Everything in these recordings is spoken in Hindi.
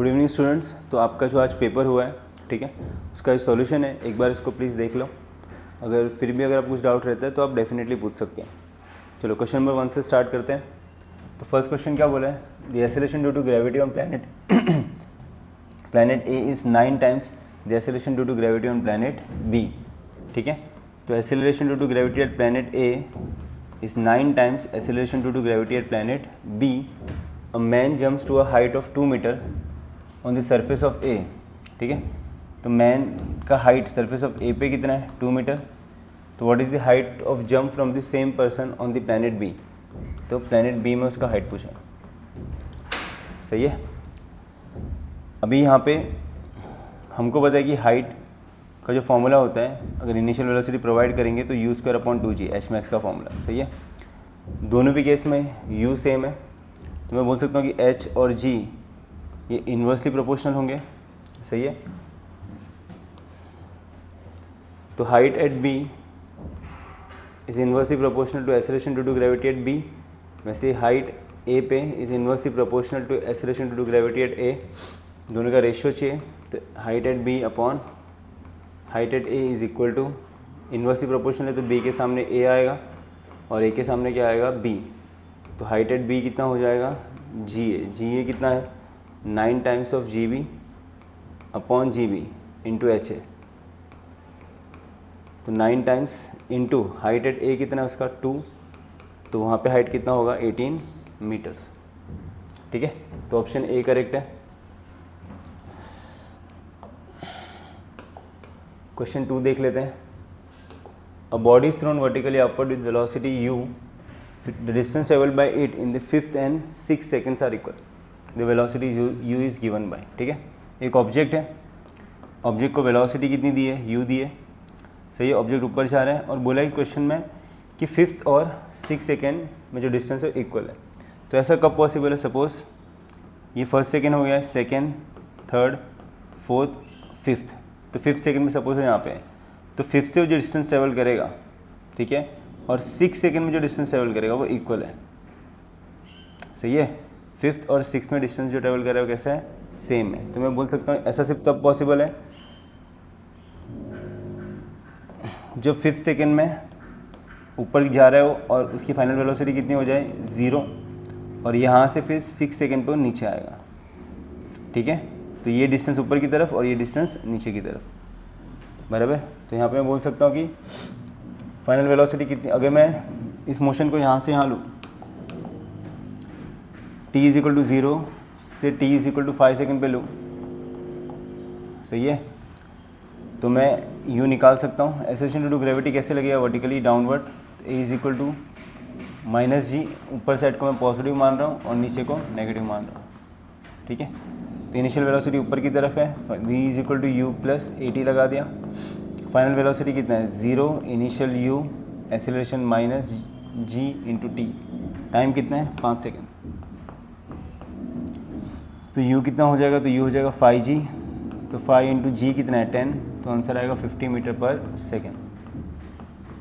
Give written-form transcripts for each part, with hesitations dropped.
Good evening students. तो आपका जो आज पेपर हुआ है, ठीक है, उसका सॉल्यूशन है, एक बार इसको प्लीज़ देख लो। अगर फिर भी अगर आप कुछ डाउट रहता है तो आप डेफिनेटली पूछ सकते हैं। चलो क्वेश्चन नंबर 1 से स्टार्ट करते हैं। तो फर्स्ट क्वेश्चन क्या बोला है, the acceleration due to gravity on planet A is 9 times the acceleration due to gravity on planet B. ठीक है, तो acceleration due to gravity at planet A is 9 times acceleration due to gravity at planet B. A man jumps to a height of 2 metre on the surface of A. ठीक है, तो मैन का हाइट सरफेस ऑफ ए पे कितना है, 2 मीटर। तो what is the height of jump from the same person on the planet B. तो प्लैनेट बी में उसका हाइट पूछा, सही है। अभी यहाँ पे हमको पता है कि हाइट का जो फॉर्मूला होता है, अगर इनिशियल वेलोसिटी प्रोवाइड करेंगे तो u square upon 2g H max का फॉर्मूला, सही है। दोनों भी केस में u सेम है, तो मैं बोल सकता हूँ कि h और g ये इन्वर्सली प्रोपोर्शनल होंगे, सही है। तो height at b is inversely proportional to acceleration due to gravity at b। वैसे हाइट a पे is inversely proportional to acceleration due to gravity at a। दोनों का रेशियो चाहिए, तो height at b upon height at a is equal to, inversely proportional है तो b के सामने a आएगा और a के सामने क्या आएगा, b। तो हाइट एट b कितना हो जाएगा, ga कितना है, 9 times of G B upon G B into H A. तो 9 times into height at A कितना है उसका 2, तो वहाँ पे हाइट कितना होगा 18 मीटर्स। ठीक है, तो ऑप्शन ए करेक्ट है। क्वेश्चन 2 देख लेते हैं। A body is thrown vertically upward with velocity u, the distance travelled by it in the 5th and 6th seconds are equal, the velocity u is given by. ठीक है, एक ऑब्जेक्ट है, ऑब्जेक्ट को वेलोसिटी कितनी दी है, u दी है, सही है। ऑब्जेक्ट ऊपर जा रहा है और बोला है क्वेश्चन में कि 5th और 6th सेकेंड में जो डिस्टेंस है इक्वल है। तो ऐसा कब पॉसिबल है, सपोज ये 1st सेकेंड हो गया है, 2nd, 3rd, 4th, 5th। तो 5th सेकेंड में सपोज है यहाँ पे, तो 5th से जो डिस्टेंस ट्रेवल करेगा, ठीक है, और 6th सेकेंड में जो डिस्टेंस ट्रेवल करेगा वो इक्वल है, सही है। 5th और 6th में डिस्टेंस जो ट्रेवल करेगा कैसा है, सेम है। तो मैं बोल सकता हूँ ऐसा सिर्फ तब पॉसिबल है जो 5th सेकेंड में ऊपर जा रहा हो और उसकी फाइनल वेलोसिटी कितनी हो जाए, 0, और यहाँ से फिर 6 सेकेंड पर नीचे आएगा। ठीक है, तो ये डिस्टेंस ऊपर की तरफ और ये डिस्टेंस नीचे की तरफ, बराबर। तो यहाँ पे मैं बोल सकता हूँ कि फाइनल वेलोसिटी कितनी, अगर मैं इस मोशन को यहाँ से यहाँ लूँ, t इज इक्वल टू 0 से t is equal to 5 second पे लूँ, सही है, तो मैं u निकाल सकता हूँ। एक्सेलरेशन ड्यू टू ग्रेविटी कैसे लगेगा, vertically downward, a is equal to -g, ऊपर साइड को मैं पॉजिटिव मान रहा हूँ और नीचे को नेगेटिव मान रहा हूँ। ठीक है, तो इनिशियल वेलोसिटी ऊपर की तरफ है, v is equal to u plus at लगा दिया। फाइनल वेलोसिटी कितना है, 0, initial u, acceleration -g into T, time कितना है 5 सेकेंड। तो u कितना हो जाएगा, तो u हो जाएगा 5g, तो 5 इंटू जी कितना है 10, तो आंसर आएगा 50 मीटर पर सेकेंड।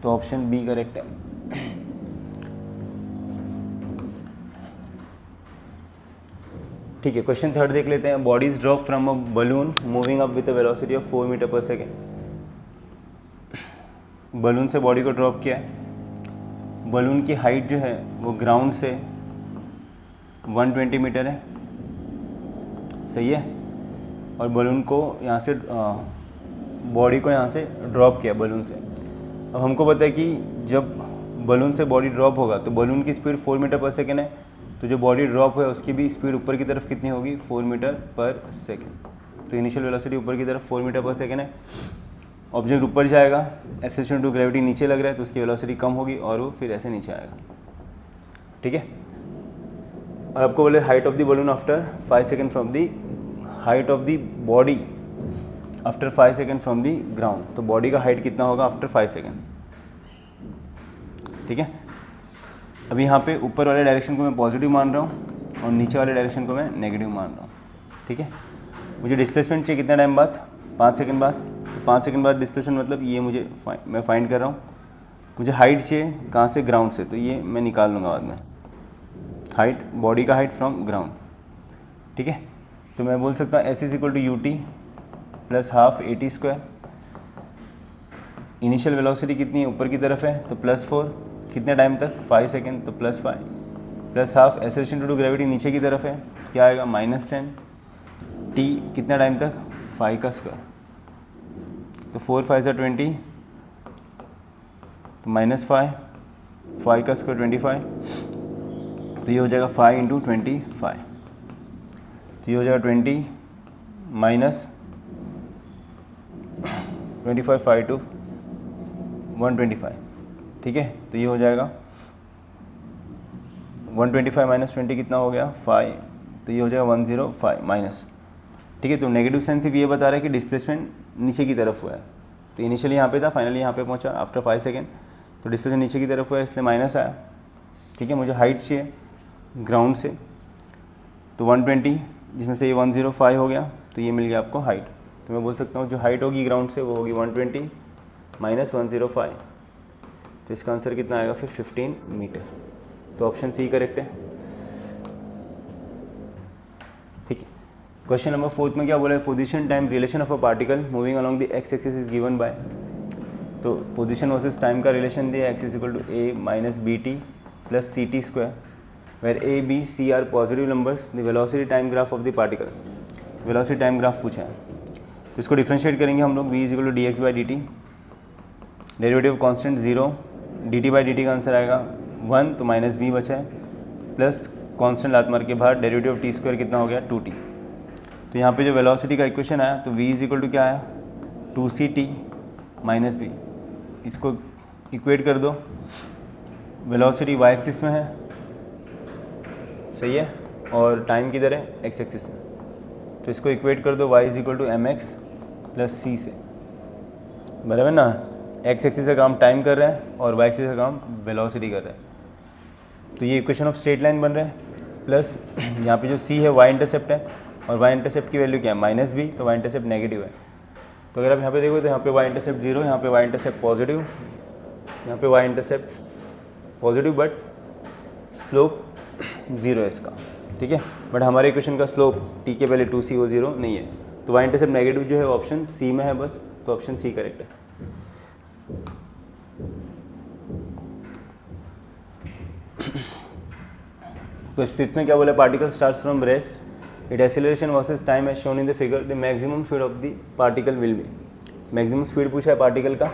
तो ऑप्शन बी करेक्ट है। ठीक है, क्वेश्चन 3 देख लेते हैं। Body is drop from a balloon moving up with a velocity of 4 metre per second. Balloon से बॉडी को ड्रॉप किया है, बलून की हाइट जो है वो ग्राउंड से 120 मीटर है, सही है, और बलून को यहाँ से बॉडी को यहाँ से ड्रॉप किया बलून से। अब हमको पता है कि जब बलून से बॉडी ड्रॉप होगा तो बलून की स्पीड 4 मीटर पर सेकेंड है, तो जो बॉडी ड्रॉप है उसकी भी स्पीड ऊपर की तरफ कितनी होगी, 4 मीटर पर सेकेंड। तो इनिशियल वेलोसिटी ऊपर की तरफ 4 मीटर पर सेकेंड है। ऑब्जेक्ट ऊपर जाएगा, एक्सेलरेशन टू ग्रेविटी नीचे लग रहा है तो उसकी वेलोसिटी कम होगी और वो फिर ऐसे नीचे आएगा। ठीक है, और आपको बोले height of the balloon after 5 second from the height of the body after 5 second from the ground. तो बॉडी का हाइट कितना होगा आफ्टर 5 सेकेंड। ठीक है, अभी यहाँ पे ऊपर वाले डायरेक्शन को मैं पॉजिटिव मान रहा हूँ और नीचे वाले डायरेक्शन को मैं नेगेटिव मान रहा हूँ। ठीक है, मुझे डिस्प्लेसमेंट चाहिए कितना टाइम बाद, 5 सेकेंड बाद। तो 5 सेकेंड बाद डिस्प्लेसमेंट मतलब ये मुझे मैं फाइंड कर रहा हूँ। मुझे हाइट चाहिए कहाँ से, ग्राउंड से, तो ये मैं निकाल लूँगा बाद में, हाइट, बॉडी का हाइट फ्रॉम ग्राउंड। ठीक है, तो मैं बोल सकता हूँ S is equal to U T plus half A T square. Initial velocity कितनी है, ऊपर की तरफ है तो +4, कितने टाइम तक, 5 सेकेंड, तो +5 plus half acceleration due to gravity नीचे की तरफ है, क्या आएगा -10, टी कितना टाइम तक, 5 का स्क्वायर, तो 4 5 ज़ा 20, तो -5, 5 का स्क्वायर 25, तो ये हो जाएगा 5 × 25, तो ये हो जाएगा 20 माइनस 25, 5 to 125, ठीक है। तो ये हो जाएगा 125 माइनस 20 कितना हो गया 5, तो ये हो जाएगा 105 माइनस, ठीक है। तो नेगेटिव सेंस सिर्फ ये बता रहा है कि डिस्प्लेसमेंट नीचे की तरफ हुआ है, तो इनिशियली यहाँ पे था, फाइनली यहाँ पे पहुँचा आफ्टर 5 सेकेंड, तो डिस्प्लेसमेंट नीचे की तरफ हुआ है इसलिए माइनस आया, ठीक है। मुझे हाइट चाहिए ग्राउंड से, तो 120 जिसमें से ये 105 हो गया, तो ये मिल गया आपको हाइट। तो मैं बोल सकता हूँ जो हाइट होगी ग्राउंड से वो होगी 120 माइनस 105, तो इसका आंसर कितना आएगा फिर 15 मीटर। तो ऑप्शन सी करेक्ट है, ठीक है। क्वेश्चन नंबर 4 में क्या बोला है, position time relation of a particle moving along the x axis is given by, तो पोजीशन वर्सेस टाइम का रिलेशन दिया x is equal to a minus b t plus c t square, where a b c are positive numbers, the velocity time graph of the particle, velocity time graph पूछा है। तो इसको डिफ्रेंशिएट करेंगे हम लोग, v is equal to d x by D T, derivative constant 0, D T by D T का आंसर आएगा 1, तो माइनस बी बचा है, प्लस कॉन्स्टेंट लात मार के बाहर डेरिवेटिव टी स्क्वायर कितना हो गया 2t। तो यहाँ पे जो वेलोसिटी का इक्वेशन आया, तो v इज इक्वल टू क्या आया 2ct माइनस बी, इसको इक्वेट कर दो, वेलोसिटी y एक्सिस में है, सही है, और टाइम किधर है x एक्सिस में, तो इसको इक्वेट कर दो y is equal to m x plus c से, बराबर ना। x एक्सिस का काम टाइम कर रहा है और y एक्सिस का काम वेलोसिटी कर रहा है, तो ये इक्वेशन ऑफ स्ट्रेट लाइन बन रहा है। प्लस यहाँ पे जो c है y इंटरसेप्ट है, और y इंटरसेप्ट की वैल्यू क्या है -b, तो y इंटरसेप्ट नेगेटिव है। तो अगर आप यहाँ पे देखो तो यहाँ पे y इंटरसेप्ट 0, यहाँ पे y इंटरसेप्ट पॉजिटिव, यहाँ पे y intercept positive but slope 0 है इसका, ठीक है। बट हमारे इक्वेशन का स्लोप t के पहले 2c वो 0 नहीं है, तो y इंटरसेप्ट नेगेटिव जो है ऑप्शन सी में है बस, तो ऑप्शन सी करेक्ट है। तो 5th में क्या बोला, particle starts from rest, it acceleration versus time as shown in the figure, the maximum speed of the particle will be, maximum speed पूछा है पार्टिकल का,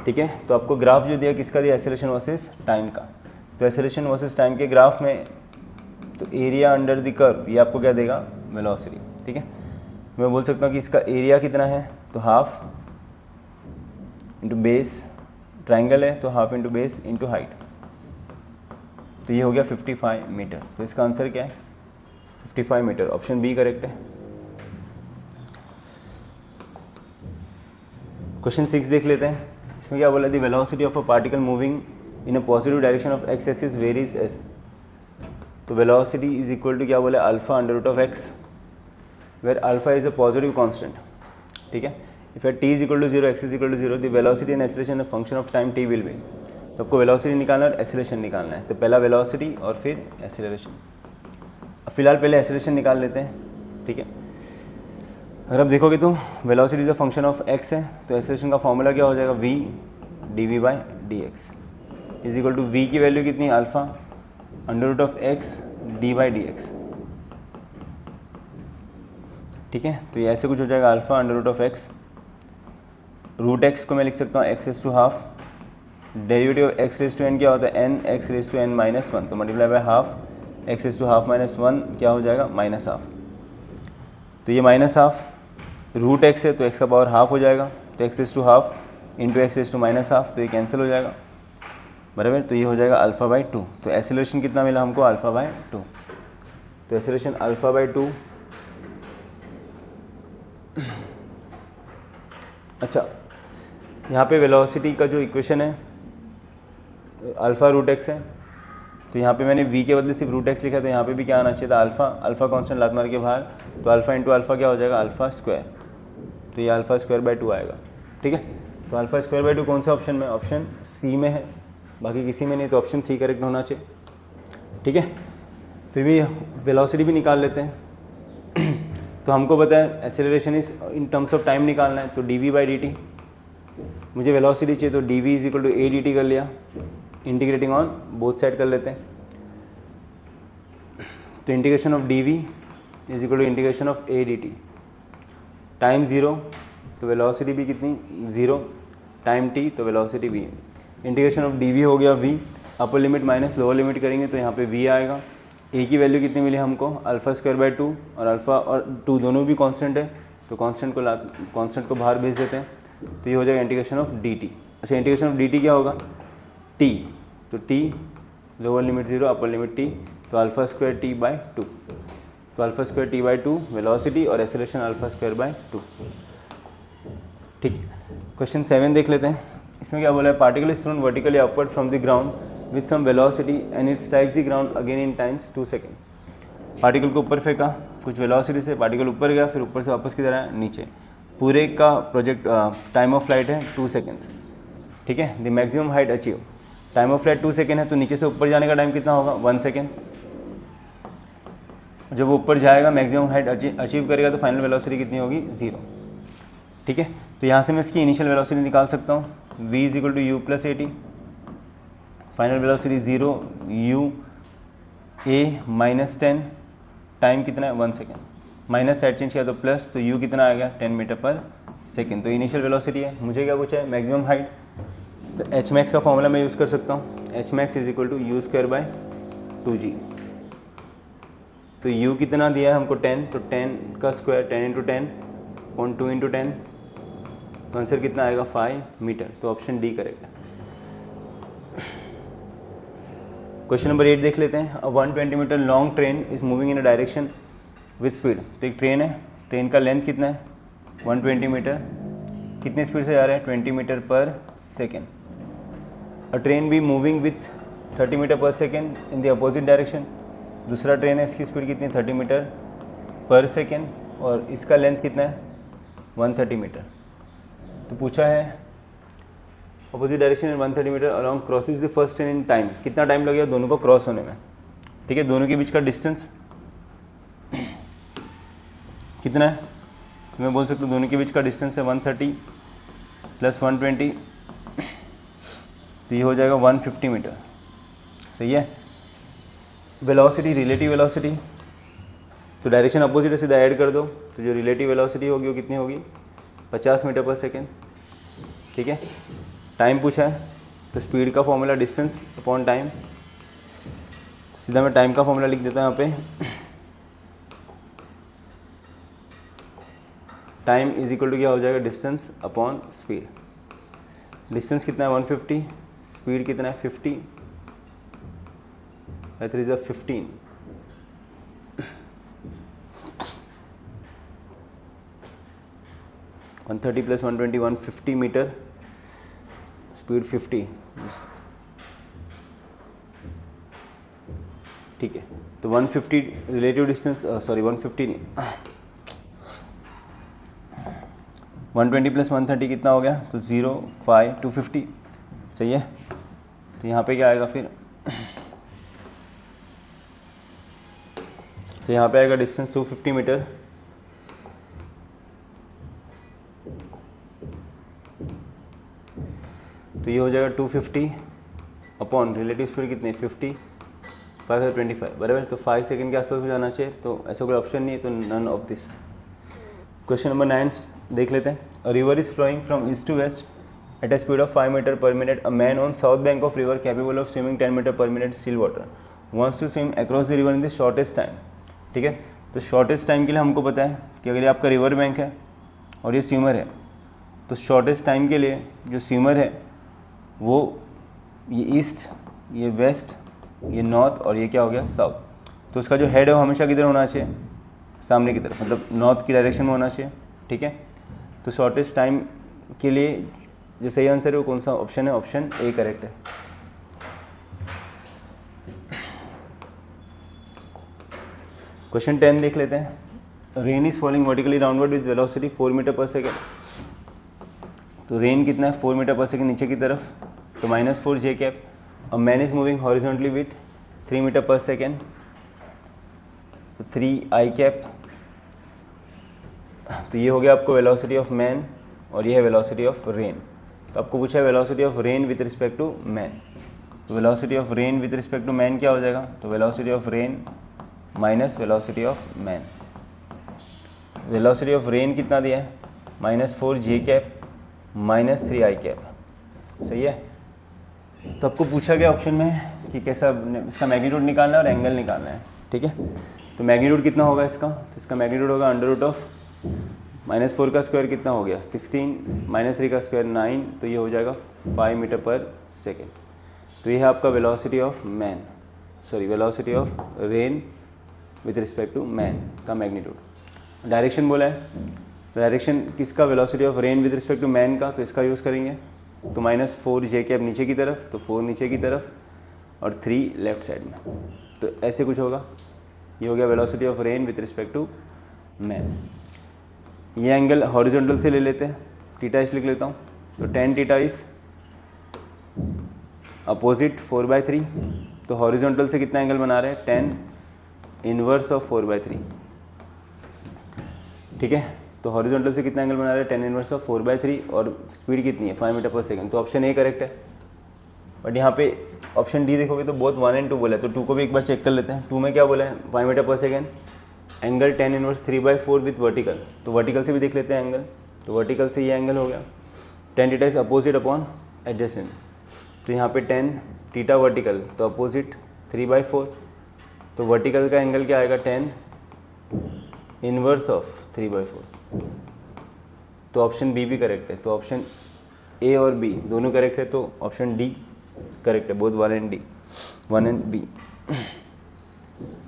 ठीक है। तो आपको ग्राफ जो दिया किसका दिया, एक्सेलरेशन वर्सेस टाइम का, तो एक्सेलरेशन वर्सेस टाइम के ग्राफ में तो एरिया अंडर द कर्व ये आपको क्या देगा, वेलोसिटी, ठीक है। मैं बोल सकता हूँ कि इसका एरिया कितना है, तो हाफ इंटू बेस, ट्राइंगल है तो half into base into height, तो ये हो गया 55 मीटर। तो इसका आंसर क्या है 55 मीटर, ऑप्शन बी करेक्ट है। क्वेश्चन 6 देख लेते हैं, इसमें क्या बोला, the velocity of a particle moving in a positive direction of x axis varies as, तो वेलोसिटी इज इक्वल टू क्या बोला, alpha under root of x, where alpha is a positive constant, ठीक है। If at t is equal to 0, x is equal to 0, the velocity and acceleration a function of time t will be, तो आपको वेलोसिटी निकालना है और एक्सेलरेशन निकालना है, तो पहला वेलोसिटी और फिर एक्सेलरेशन। अब फिलहाल पहले एक्सेलरेशन निकाल लेते हैं, ठीक है। अगर आप देखोगे तो velocity is a function of x है, तो एक्सेलरेशन का फॉर्मूला क्या हो जाएगा, v dv by dx is equal to v की वैल्यू कितनी, alpha under root of x d by d x, ठीक है। तो ये ऐसे कुछ हो जाएगा, alpha under root of x, root x को मैं लिख सकता हूँ x raise to half, derivative of x raise to n क्या होता है, n x raise to n minus 1, तो multiply by half x raise to half minus 1 क्या हो जाएगा, माइनस हाफ, तो ये माइनस हाफ रूट x है तो x का पावर हाफ हो जाएगा, तो x raise to half into x raise to minus half, तो ये कैंसिल हो जाएगा, बराबर। तो ये हो जाएगा अल्फ़ा बाई 2, तो एक्सेलरेशन कितना मिला हमको, अल्फ़ा बाई 2, तो एक्सेलरेशन अल्फ़ा बाई 2। अच्छा, यहाँ पे वेलोसिटी का जो इक्वेशन है अल्फ़ा रूट एक्स है, तो यहाँ पे मैंने v के बदले सिर्फ रूट एक्स लिखा, तो यहाँ पे भी क्या आना चाहिए था, अल्फ़ा, अल्फ़ा कांस्टेंट लात मार के बाहर, तो अल्फ़ा इंटू अल्फ़ा क्या हो जाएगा, अल्फ़ा स्क्वायर, तो ये अल्फ़ा स्क्वायर बाई 2 आएगा, ठीक है। तो अल्फ़ा स्क्वायर बाई 2 कौन सा ऑप्शन में, ऑप्शन सी में है, बाकी किसी में नहीं, तो ऑप्शन सी करेक्ट होना चाहिए, ठीक है। फिर भी वेलोसिटी भी निकाल लेते हैं। तो हमको पता है acceleration is in terms of time निकालना है, तो dv/dt, मुझे वेलोसिटी चाहिए तो dv is equal to a dt कर लिया, इंटीग्रेटिंग ऑन बोथ साइड कर लेते हैं, तो integration of dv is equal to integration of a dt, time 0 तो वेलोसिटी भी कितनी 0, टाइम t तो velocity v, integration of dv हो गया v, upper limit minus lower limit करेंगे तो यहाँ पे v आएगा, a की वैल्यू कितनी मिली हमको α²/2 और अल्फ़ा और 2 दोनों भी कांस्टेंट है, तो कांस्टेंट को बाहर भेज देते हैं, तो ये हो जाएगा इंटीग्रेशन ऑफ dt। अच्छा इंटीग्रेशन ऑफ dt क्या होगा t, तो t lower limit 0 upper limit t, तो α²t/2, तो α²t/2 वेलोसिटी और एक्सेलरेशन α²/2। ठीक है, क्वेश्चन 7 देख लेते हैं। इसमें क्या बोला है, particle is thrown vertically upward from the ground with some velocity and it strikes the ground again in times 2 second. Particle को ऊपर फेंका कुछ वेलोसिटी से, पार्टिकल ऊपर गया, फिर ऊपर से वापस किधर आया नीचे, पूरे का प्रोजेक्ट टाइम ऑफ फ्लाइट है 2 सेकेंड्स। ठीक है, the maximum height achieve, time of flight 2 second है, तो नीचे से ऊपर जाने का टाइम कितना होगा 1 सेकेंड। जब वो ऊपर जाएगा मैक्सिमम हाइट अचीव करेगा तो फाइनल वेलोसिटी कितनी होगी 0। ठीक है, तो यहाँ से मैं इसकी इनिशियल वेलोसिटी निकाल सकता हूँ, v is equal to u plus a t, final velocity 0 u a minus 10, time कितना है 1 सेकेंड, माइनस साइड चेंज किया तो प्लस, तो u कितना आ गया 10 मीटर पर सेकेंड, तो इनिशियल वेलोसिटी है। मुझे क्या पूछा है मैक्सिमम हाइट, तो एच मैक्स का फॉर्मूला मैं यूज़ कर सकता हूँ, h max is equal to u²/2g, तो u कितना दिया है हमको 10, तो 10 का स्क्वायर 10 इंटू 10 पॉइंट 2 इंटू 10, तो आंसर कितना आएगा 5 मीटर, तो ऑप्शन डी करेक्ट है। क्वेश्चन नंबर 8 देख लेते हैं। 120 metre long train is moving in a direction with speed, तो एक ट्रेन है, ट्रेन का लेंथ कितना है 120 मीटर, कितनी स्पीड से जा रहा है 20 मीटर पर सेकेंड। अ ट्रेन भी moving with 30 metre per second in the opposite direction, दूसरा ट्रेन है, इसकी स्पीड कितनी 30 मीटर पर सेकेंड और इसका लेंथ कितना है 130 मीटर। तो पूछा है opposite direction in 130 metre along crosses the first train in time, कितना टाइम लगेगा दोनों को क्रॉस होने में। ठीक है, दोनों के बीच का डिस्टेंस कितना है, तो मैं बोल सकता हूँ दोनों के बीच का डिस्टेंस है 130 प्लस 120, तो ये हो जाएगा 150 मीटर। सही है, वेलोसिटी रिलेटिव वेलोसिटी, तो डायरेक्शन अपोजिट सीधा ऐड कर दो, तो जो रिलेटिव वेलोसिटी होगी वो कितनी होगी 50 मीटर पर सेकेंड। ठीक है, टाइम पूछा है, तो स्पीड का फॉर्मूला डिस्टेंस अपॉन टाइम, सीधा मैं टाइम का फॉर्मूला लिख देता हूँ यहाँ पे, टाइम इज इक्वल टू क्या हो जाएगा डिस्टेंस अपॉन स्पीड, डिस्टेंस कितना है 150, स्पीड कितना है 50, 3 is 15, (130 + 120 150 मीटर, स्पीड 50। ठीक है, तो 150 रिलेटिव डिस्टेंस, सॉरी 150 नहीं 120 + 130 कितना हो गया, तो 0 5 250। सही है, तो यहाँ पे क्या आएगा फिर, तो यहाँ पे आएगा डिस्टेंस 250 मीटर, तो ये हो जाएगा 250 अपॉन रिलेटिव स्पीड कितनी 50, 5 है 25 बराबर, तो 5 सेकंड के आसपास हो जाना चाहिए, तो ऐसा कोई ऑप्शन नहीं है, तो none of this. Question number 9 देख लेते हैं। A river is flowing from east to west at a speed of 5 metre per minute, a man on south bank of river capable of swimming 10 metre per minute still water wants to swim across the river in the shortest time. ठीक है, तो शॉर्टेस्ट टाइम के लिए हमको पता है कि अगर ये आपका रिवर बैंक है और ये स्विमर है, तो शॉर्टेस्ट टाइम के लिए जो स्विमर है वो ये ईस्ट, ये वेस्ट, ये नॉर्थ और ये क्या हो गया साउथ, तो उसका जो हेड है वो हमेशा किधर होना चाहिए, सामने की तरफ, मतलब नॉर्थ की डायरेक्शन में होना चाहिए। ठीक है, तो शॉर्टेस्ट टाइम के लिए जो सही आंसर है वो कौन सा ऑप्शन है, ऑप्शन ए करेक्ट है। क्वेश्चन 10 देख लेते हैं। Rain is falling vertically downward with velocity 4 metre per second, तो रेन कितना है 4 मीटर पर सेकेंड नीचे की तरफ, तो -4 j cap. A man is moving horizontally with 3 metre per second, तो 3 आई कैप। तो ये हो गया आपको वेलोसिटी ऑफ मैन और ये है वेलोसिटी ऑफ रेन। तो आपको पूछा है velocity of rain with respect to man, तो velocity of rain with respect to man क्या हो जाएगा, तो velocity of rain minus velocity of man. Velocity of rain कितना दिया है, -4 - 3 सही है। तो आपको पूछा गया ऑप्शन में कि कैसा इसका मैग्नीट्यूड निकालना है और एंगल निकालना है, ठीक है। तो मैग्नीट्यूड कितना होगा इसका, तो इसका मैग्नीट्यूड होगा √(-4) का स्क्वायर कितना हो गया 16, -3 का स्क्वायर 9, तो ये हो जाएगा 5 मीटर पर सेकेंड। तो ये है आपका velocity of man, sorry velocity of rain with respect to man का मैग्नीट्यूड। डायरेक्शन बोला है, डायरेक्शन किसका, velocity of rain with respect to man का, तो इसका यूज़ करेंगे। तो -4 नीचे की तरफ, तो 4 नीचे की तरफ और 3 लेफ्ट साइड में, तो ऐसे कुछ होगा। ये हो गया velocity of rain with respect to man. ये एंगल हॉरिजॉन्टल से ले लेते हैं, थीटा इस लिख लेता हूँ, तो tan थीटा इज अपोजिट 4/3। तो हॉरिजॉन्टल से कितना एंगल बना रहे हैं, tan इनवर्स ऑफ 4/3, ठीक है। तो हॉरिजॉन्टल से कितना एंगल बना रहे हैं, tan इनवर्स ऑफ 4/3 और स्पीड कितनी है 5 मीटर पर सेकंड, तो ऑप्शन ए करेक्ट है। बट यहाँ पे ऑप्शन डी देखोगे तो बोथ 1 और 2 बोला है, तो 2 को भी एक बार चेक कर लेते हैं। 2 में क्या बोला है 5 मीटर पर second, angle tan inverse 3/4 with vertical, तो वर्टिकल से भी देख लेते हैं एंगल, तो वर्टिकल से ये एंगल हो गया। tan theta is opposite upon adjacent, तो यहाँ पे tan थीटा वर्टिकल, तो अपोजिट 3/4, तो वर्टिकल का एंगल क्या आएगा tan इनवर्स ऑफ 3/4, तो ऑप्शन बी भी करेक्ट है। तो ऑप्शन ए और बी दोनों करेक्ट है, तो ऑप्शन डी करेक्ट है, बोथ 1 and B।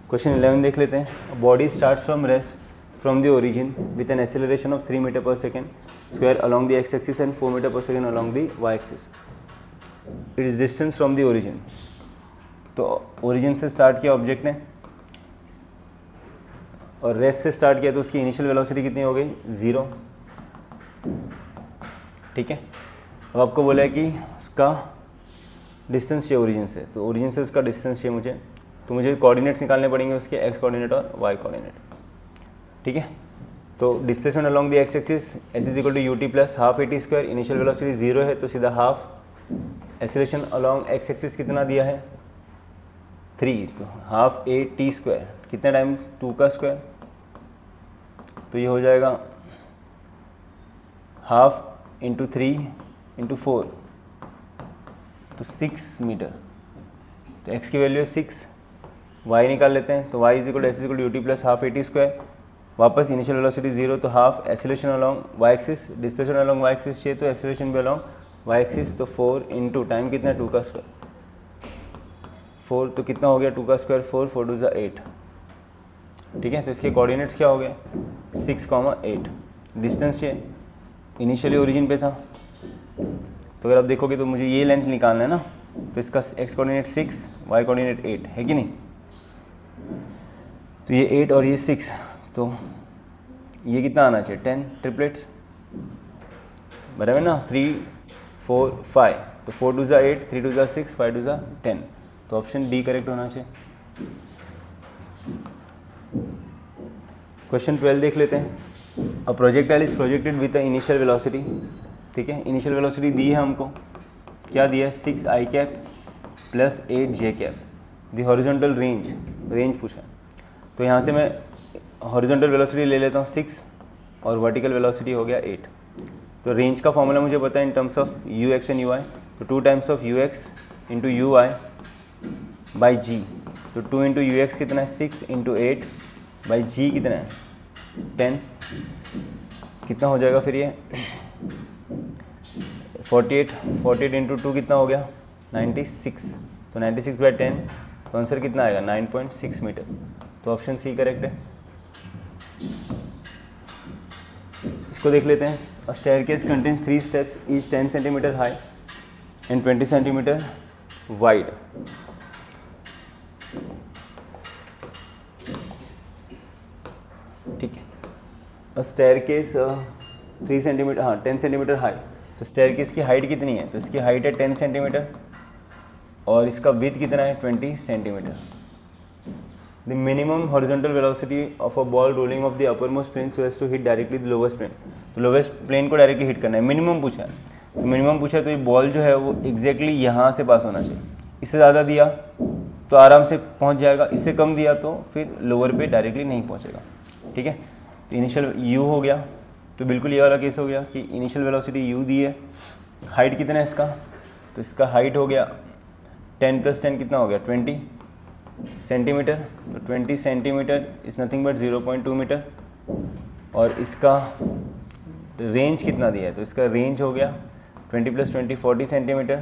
क्वेश्चन 11 देख लेते हैं। Body start from rest from the origin with an acceleration of 3 metre per second square along the x axis and 4 metre per second along the y axis. It is distance from the origin, तो ओरिजिन से स्टार्ट किया ऑब्जेक्ट ने और रेस्ट से स्टार्ट किया, तो उसकी इनिशियल वेलोसिटी कितनी हो गई 0, ठीक है। अब आपको बोला है कि उसका डिस्टेंस चाहिए ओरिजिन से, तो ओरिजिन से उसका डिस्टेंस चाहिए मुझे, तो मुझे कोऑर्डिनेट्स निकालने पड़ेंगे उसके, एक्स कोऑर्डिनेट और वाई कोऑर्डिनेट, ठीक है। तो displacement along the x axis s is equal to ut plus half at², initial velocity 0 है तो सीधा half, acceleration along x axis कितना दिया है 3, तो हाफ at², कितना टाइम 2 का स्क्वायर, तो ये हो जाएगा हाफ इंटू 3 इंटू 4, तो 6 मीटर, तो x की वैल्यू है 6, y निकाल लेते हैं, तो y is equal to s is equal to ut plus half at², वापस इनिशियल वेलोसिटी 0, तो half acceleration along y axis, displacement along y axis चाहिए तो एक्सेलरेशन भी अलॉन्ग y एक्सिस, तो 4 इंटू टाइम कितना है 2 का स्क्वायर, 4, तो कितना हो गया 2 का स्क्वायर 4, 4 2 8, ठीक है। तो इसके कोऑर्डिनेट्स क्या हो गए 6, 8, डिस्टेंस चाहिए, इनिशियली ओरिजिन पे था, तो अगर आप देखोगे तो मुझे ये लेंथ निकालना है ना, तो इसका x कोऑर्डिनेट 6, y कोऑर्डिनेट 8 है कि नहीं, तो ये 8 और ये 6, तो ये कितना आना चाहिए 10 ट्रिपलेट्स, बराबर ना, 3 4 5, तो 4 2 8, 3 2 6, 5 2 10, तो ऑप्शन डी करेक्ट होना चाहिए। क्वेश्चन 12 देख लेते हैं। A projectile is projected with the initial velocity, ठीक है, इनिशियल वेलोसिटी दी है हमको, क्या दिया है 6i plus 8j, the horizontal range पूछा, तो यहाँ से मैं हॉरिजॉन्टल वेलोसिटी ले लेता हूँ 6 और वर्टिकल वेलोसिटी हो गया 8, तो रेंज का फॉर्मूला मुझे पता है इन terms of ux and ui, तो 2 times of ux into ui by g, तो 2 इंटू ux कितना है 6 इंटू 8 बाई g कितना है 10, कितना हो जाएगा फिर ये 48 इंटू 2 कितना हो गया 96, तो 96 बाई 10, तो आंसर कितना आएगा 9.6 मीटर, तो ऑप्शन सी करेक्ट है। इसको देख लेते हैं। A staircase contains 3 steps each 10 centimetre high and 20 centimetre wide, ठीक है। अ स्टेयरकेस 3 सेंटीमीटर, हाँ 10 सेंटीमीटर हाई, तो स्टेयरकेस की हाइट कितनी है, तो इसकी हाइट है 10 सेंटीमीटर और इसका विड्थ कितना है 20 centimetre, the minimum horizontal velocity of a ball rolling off the uppermost plane so as to hit directly the lowest plane. तो लोवेस्ट प्लेन को डायरेक्टली हिट करना है, मिनिमम पूछा है। तो मिनिमम पूछा है तो ये बॉल जो है वो एग्जैक्टली यहाँ से पास होना चाहिए। इससे ज़्यादा दिया तो आराम से पहुँच जाएगा, इससे कम दिया तो फिर लोअर पे डायरेक्टली नहीं पहुँचेगा। ठीक है, तो इनिशियल u हो गया, तो बिल्कुल ये वाला केस हो गया कि इनिशियल वेलोसिटी u दी है। हाइट कितना है इसका, तो इसका हाइट हो गया 10 + 10 कितना हो गया 20 सेंटीमीटर। तो 20 centimetre is nothing but 0.2 metre. और इसका रेंज कितना दिया है, तो इसका रेंज हो गया 20 + 20 40 सेंटीमीटर,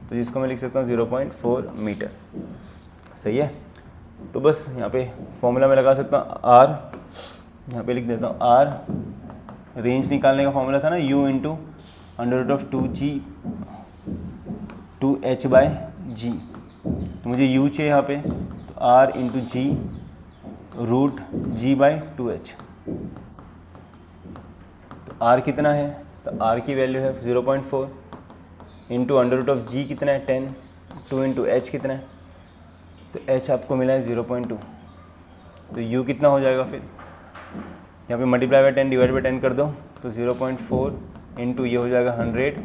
तो जिसको मैं लिख सकता हूँ 0.4 मीटर। सही है, तो बस यहाँ पे फॉर्मूला में लगा सकता हूँ r, यहाँ पे लिख देता हूँ r, रेंज निकालने का फॉर्मूला था ना u × √2g 2h/g। तो मुझे u चाहिए यहाँ पे, तो r × g √g/2h। तो r कितना है, तो r की वैल्यू है 0.4 × √g कितना है 10, 2 × h कितना है, तो h आपको मिला है 0.2। तो u कितना हो जाएगा फिर, यहाँ पे मल्टीप्लाई बाय 10 डिवाइड बाय 10 कर दो, तो 0.4 × ये हो जाएगा 100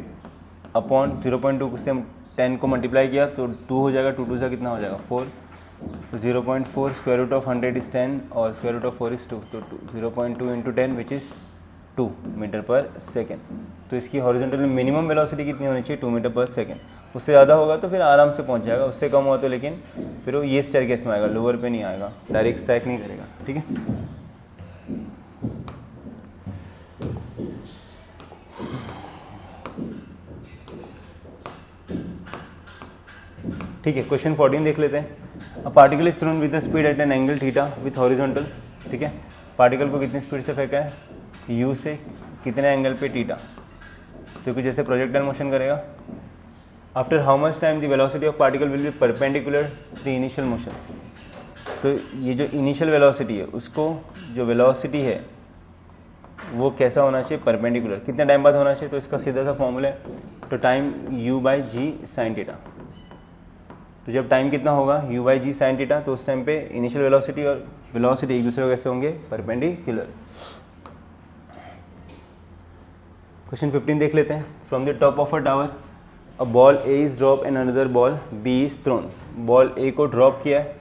अपॉन 0.2 से 10 को मल्टीप्लाई किया तो 2 हो जाएगा, 2 से कितना हो जाएगा 4। तो 0.4 √100 इज़ 10 और √4 इज़ 2, तो 0.2 × 10 विच इज़ 2 मीटर/सेकेंड। तो इसकी हॉरिजॉन्टल मिनिमम वेलोसिटी कितनी होनी चाहिए 2 मीटर/सेकेंड। उससे ज़्यादा होगा तो फिर आराम से पहुंच जाएगा, उससे कम हुआ तो लेकिन फिर वो ये स्टेयरकेस में आएगा, लोअर पे नहीं आएगा, डायरेक्ट स्ट्राइक नहीं करेगा। ठीक है, ठीक है। क्वेश्चन 14 देख लेते हैं। A particle is throne with a speed at an angle theta with horizontal. ठीक है, पार्टिकल को कितनी स्पीड से फेंका है, u से कितने एंगल पे थीटा, तो कुछ जैसे प्रोजेक्टाइल मोशन करेगा। After how much time the velocity of particle will B perpendicular the initial motion. तो ये जो इनिशियल वेलोसिटी है उसको, जो वेलोसिटी है वो कैसा होना चाहिए, परपेंडिकुलर, कितने टाइम बाद होना चाहिए, तो इसका सीधा सा फॉर्मूला है, तो टाइम u/g sin थीटा। तो जब टाइम कितना होगा u/g sin थीटा, तो उस टाइम पे इनिशियल वेलोसिटी और वेलोसिटी एक दूसरे को कैसे होंगे, परपेंडिकुलर। क्वेश्चन 15 देख लेते हैं। From the top of a tower a ball a is drop and another ball b is throne. Ball a को ड्रॉप किया है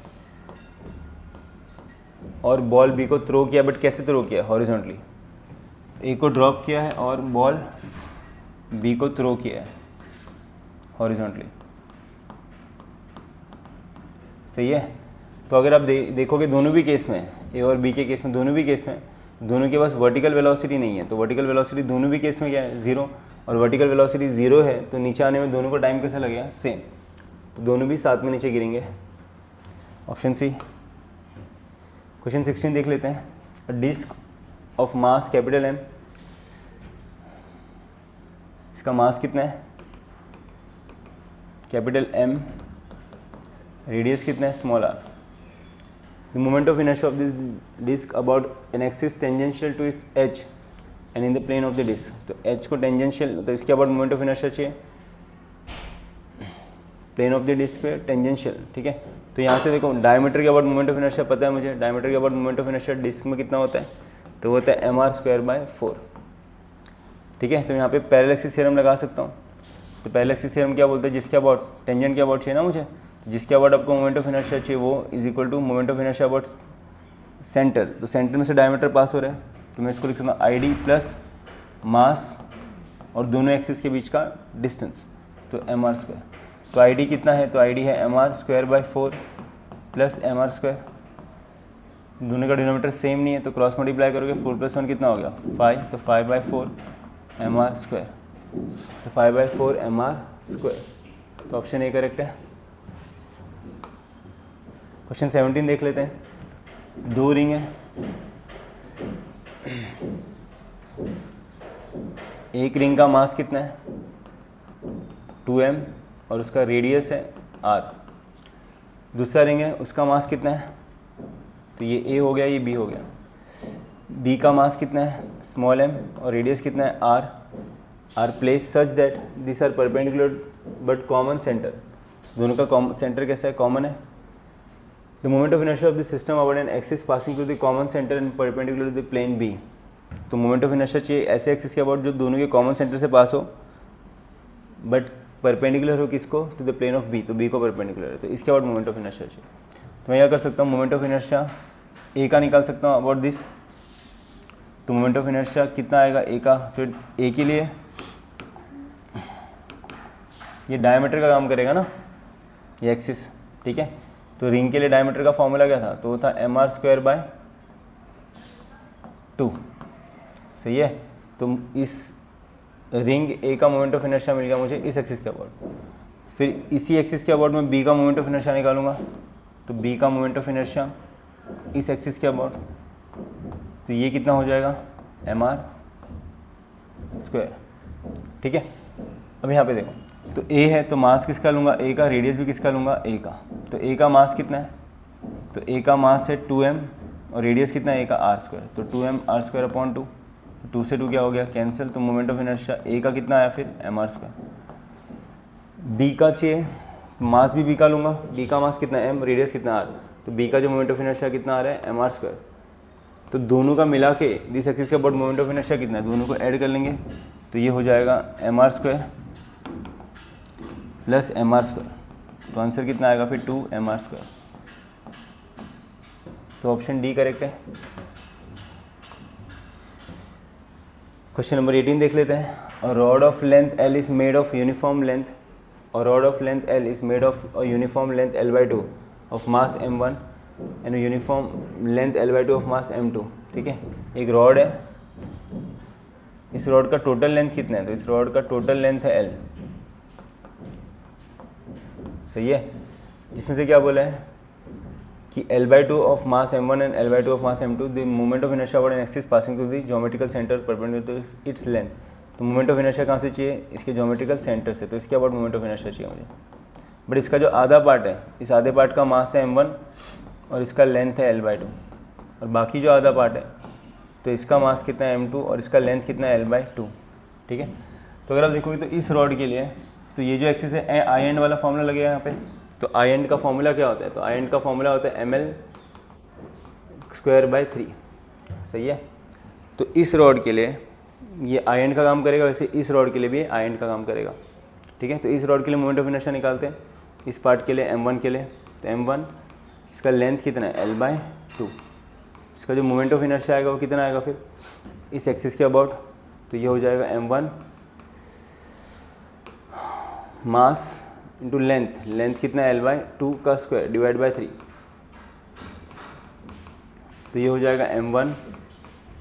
और बॉल b को थ्रो किया, बट कैसे थ्रो किया, हॉरिजॉन्टली। a को ड्रॉप किया है और बॉल b को थ्रो किया है हॉरिजॉन्टली। सही है, तो अगर आप देखोगे दोनों भी केस में, ए और बी के केस में, दोनों भी केस में, दोनों के पास वर्टिकल वेलोसिटी नहीं है, तो वर्टिकल वेलोसिटी दोनों भी केस में क्या है, 0, और वर्टिकल वेलोसिटी 0 है, तो नीचे आने में दोनों को टाइम कैसा लगेगा, सेम, तो दोनों भी साथ में नीचे गिरेंगे। Option C. क्वेश्चन 16 देख लेते हैं। A disc of mass capital M, इसका मास कितना है, कैपिटल M, रेडियस कितना है, small r। The moment of inertia of this disc about an axis tangential to its h and in the plane of the disc. तो h को टेंजेंशियल, तो इसके अबाउट मोमेंट ऑफ इनर्शिया चाहिए प्लेन ऑफ द डिस्क पे टेंजेंशियल। ठीक है, तो यहाँ से देखो डायमीटर के अबाउट मोमेंट ऑफ इनर्शिया पता है मुझे, डायमीटर के about moment of inertia disc में कितना होता है, तो होता है mr²/4। ठीक है, तो यहाँ पे पैरेलल एक्सिस थ्योरम लगा सकता हूँ। तो पैरेलल एक्सिस थ्योरम क्या बोलते हैं, जिसके अबाउट टेंजेंट के अबाउट चाहिए ना मुझे, जिसके अबाउट आपको मोमेंट ऑफ इनर्शिया चाहिए वो is equal to moment of inertia about centre. तो सेंटर में से डायमीटर पास हो रहा है, तो मैं इसको लिख सकता हूँ ID प्लस मास और दोनों एक्सिस के बीच का डिस्टेंस, तो mr²। तो ID कितना है, तो ID है mr²/4 प्लस mr²। दोनों का डिनोमीटर सेम नहीं है, तो क्रॉस मल्टीप्लाई करोगे 4 + 1 कितना हो गया 5, तो 5/4 mr², तो 5/4 mr²। तो ऑप्शन ए करेक्ट है। क्वेश्चन 17 देख लेते हैं। दो रिंग है, एक रिंग का मास कितना है 2m और उसका रेडियस है r। दूसरा रिंग है, उसका मास कितना है, तो ये a हो गया, ये b हो गया। b का मास कितना है स्मॉल m और रेडियस कितना है r। Are place such that this are perpendicular but common centre. दोनों का सेंटर कैसा है, कॉमन है। The moment of inertia of the system about an axis passing through the common centre and perpendicular to the plane B. तो मोमेंट ऑफ इनर्शिया चाहिए ऐसे एक्सिस के अबाउट जो दोनों के कॉमन सेंटर से पास हो बट परपेंडिकुलर हो किसको, to the plane of B, तो बी को परपेंडिकुलर है, तो इसके अबाउट मोमेंट ऑफ इनर्शिया चाहिए। तो मैं क्या कर सकता हूँ, मोमेंट ऑफ इनर्शिया ए का निकाल सकता हूँ अबाउट दिस। तो मोमेंट ऑफ इनर्शिया कितना आएगा ए का, तो ए के लिए ये डायमीटर का काम करेगा ना, ये एक्सिस, ठीक है। तो रिंग के लिए डायमीटर का फॉर्मूला क्या था, तो वो था mr²/2, सही है। तो इस रिंग ए का मोमेंट ऑफ इनर्शिया मिल गया मुझे इस एक्सिस के अबाउट। फिर इसी एक्सिस के अबाउट में बी का मोमेंट ऑफ इनर्शिया निकालूंगा, तो बी का मोमेंट ऑफ इनर्शिया इस एक्सिस के अबाउट, तो ये कितना हो जाएगा mr², ठीक है। अब यहाँ पे देखो, तो ए है तो मास किसका लूँगा ए का, रेडियस भी किसका लूँगा ए का। तो ए का मास कितना है, तो ए का मास है 2m और रेडियस कितना है ए का r², तो 2mr²/2, 2 से 2 क्या हो गया कैंसिल। तो मोमेंट ऑफ इनर्शिया ए का कितना आया फिर mr²। बी का चाहिए, मास भी बी का लूँगा, बी का मास कितना है m, रेडियस कितना r, तो बी का जो मोमेंट ऑफ इनर्शिया कितना आ रहा है mr²। तो दोनों का मिला के दिस एक्सिस के अबाउट मोमेंट ऑफ इनर्शिया कितना है, दोनों को ऐड कर लेंगे तो ये हो जाएगा mr² प्लस mr²। तो आंसर कितना आएगा फिर 2mr²। तो ऑप्शन डी करेक्ट है। क्वेश्चन नंबर 18 देख लेते हैं। A rod of length L is made of uniform length, और rod of length L is made of a uniform length L/2 of mass m1 and uniform length L/2 of mass m2, ठीक है। एक रॉड है, इस रॉड का टोटल लेंथ कितना है, तो इस रॉड का टोटल लेंथ है L, सही है। जिसमें से क्या बोला है कि L/2 of mass m1 and L/2 of mass m2 the moment of inertia about an axis passing through the geometrical centre perpendicular to its length. तो मोमेंट ऑफ इनर्शिया कहाँ से चाहिए, इसके ज्योमेट्रिकल सेंटर से, तो इसके अबाउट मोमेंट ऑफ इनर्शिया चाहिए मुझे। बट इसका जो आधा पार्ट है, इस आधे पार्ट का मास है m1 और इसका लेंथ है L/2, और बाकी जो आधा पार्ट है तो इसका मास कितना है m2 और इसका लेंथ कितना है L/2, ठीक है। तो अगर आप देखोगे तो इस रॉड के लिए तो ये जो एक्सिस है आई एंड वाला फॉर्मूला लगेगा यहाँ पे। तो आई एंड का फॉर्मूला क्या होता है, तो आई एंड का फॉर्मूला होता है ml²/3, सही है। तो इस रॉड के लिए ये आई एंड का काम करेगा, वैसे इस रॉड के लिए भी आई एंड का काम करेगा, ठीक है। तो इस रॉड के लिए मोमेंट ऑफ इनर्शिया निकालते हैं, इस पार्ट के लिए m1 के लिए, तो m1 इसका लेंथ कितना है L/2, इसका जो मोमेंट ऑफ इनर्शिया आएगा वो कितना आएगा फिर इस एक्सिस के अबाउट, तो ये हो जाएगा m1 mass into length, length कितना है L/2 का स्क्वायर डिवाइड बाय 3, तो ये हो जाएगा m1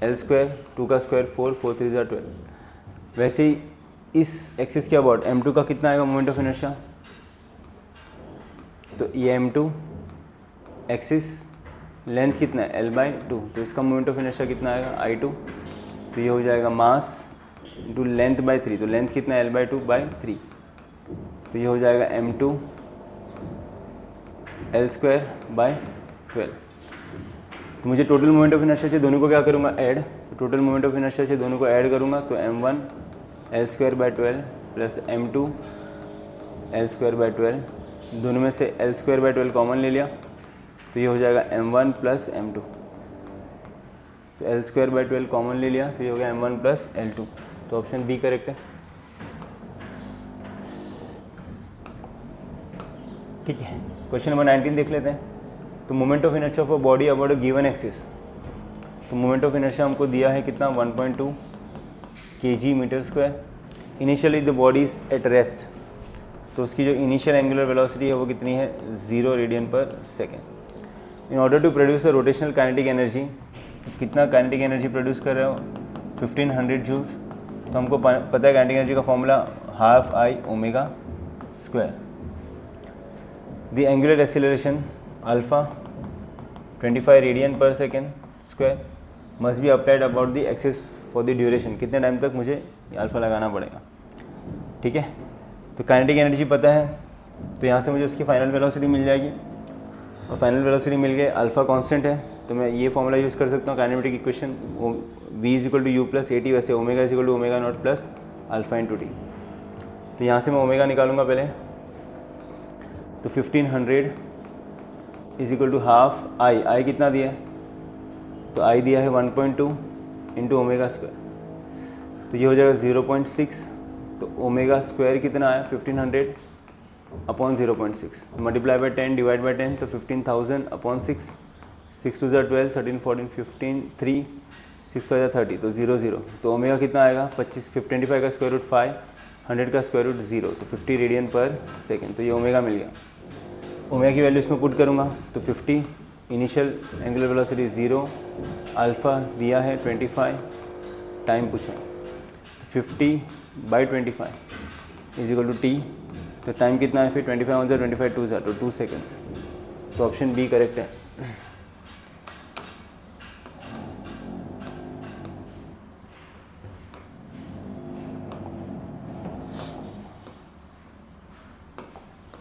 L², 2 का स्क्वायर 4, 4 3 12। वैसे ही इस एक्सिस के अबाउट m2 का कितना आएगा मोमेंट ऑफ इनर्शिया, तो ये m2 एक्सिस लेंथ कितना है L/2, तो इसका मोमेंट ऑफ इनर्शिया कितना आएगा I2, तो ये हो जाएगा मास इंटू लेंथ बाय 3, तो लेंथ कितना है L/2/3, तो ये हो जाएगा m2 L²/12। तो मुझे टोटल मोमेंट ऑफ इनर्शिया चाहिए, दोनों को क्या करूँगा ऐड, तो टोटल मोमेंट ऑफ इनर्शिया चाहिए, दोनों को ऐड करूँगा तो m1 L²/12 plus m2 L²/12, दोनों में से L²/12 कॉमन ले लिया तो ये हो जाएगा m1 प्लस m2, तो L²/12 कॉमन ले लिया तो ये हो गया m1 प्लस L2, तो ऑप्शन बी करेक्ट है, ठीक है। क्वेश्चन नंबर 19 देख लेते हैं। तो moment of inertia of a body about a given axis, तो मोमेंट ऑफ इनर्शिया हमको दिया है कितना 1.2 kg/m²। Initially the body is at rest, तो उसकी जो इनिशियल एंगुलर वेलोसिटी है वो कितनी है 0 radian per second. In order to produce a rotational kinetic energy, कितना काइनेटिक एनर्जी प्रोड्यूस कर रहे हो 1500 जूल्स। तो हमको पता है काइनेटिक एनर्जी का formula ½I⍵²। The angular acceleration alpha 25 radian per second square must be applied about the axis for the duration, कितने टाइम तक मुझे अल्फा लगाना पड़ेगा, ठीक है। तो काइनेटिक एनर्जी पता है, तो यहाँ से मुझे उसकी फाइनल वेलोसिटी मिल जाएगी, और फाइनल वेलोसिटी मिल गई, अल्फा कांस्टेंट है तो मैं ये फॉर्मूला यूज़ कर सकता हूँ kinematic equation v = u + at, वैसे ω = ω0 प्लस अल्फा × t। तो यहाँ से मैं ओमेगा निकालूंगा पहले, तो 1500 is equal to half I कितना दिया है, तो आई दिया है 1.2 इंटू ओमेगा स्क्वायर, तो ये हो जाएगा 0.6, तो ओमेगा स्क्वायर कितना आया 1500 upon 0.6, multiply by 10 divide by 10, तो 15,000 अपॉन 6, 6 टू ज़ा 12, 13 14 15 3 6 टू ज़ा 30, तो 0 0, तो ओमेगा कितना आएगा 25 का स्क्वायर रूट 5, 100 का स्क्वायर रूट 0, तो 50 रेडियन पर सेकेंड, तो ये ओमेगा मिल गया। ओमेगा की वैल्यू इसमें पुट करूँगा तो 50, इनिशियल एंगुलर वेलोसिटी 0, अल्फ़ा दिया है 25, टाइम पूछा तो 50/25 इज इक्वल टू टी, तो टाइम कितना है फिर 25 1 25 2 तो 2 सेकेंड्स, तो ऑप्शन बी करेक्ट है।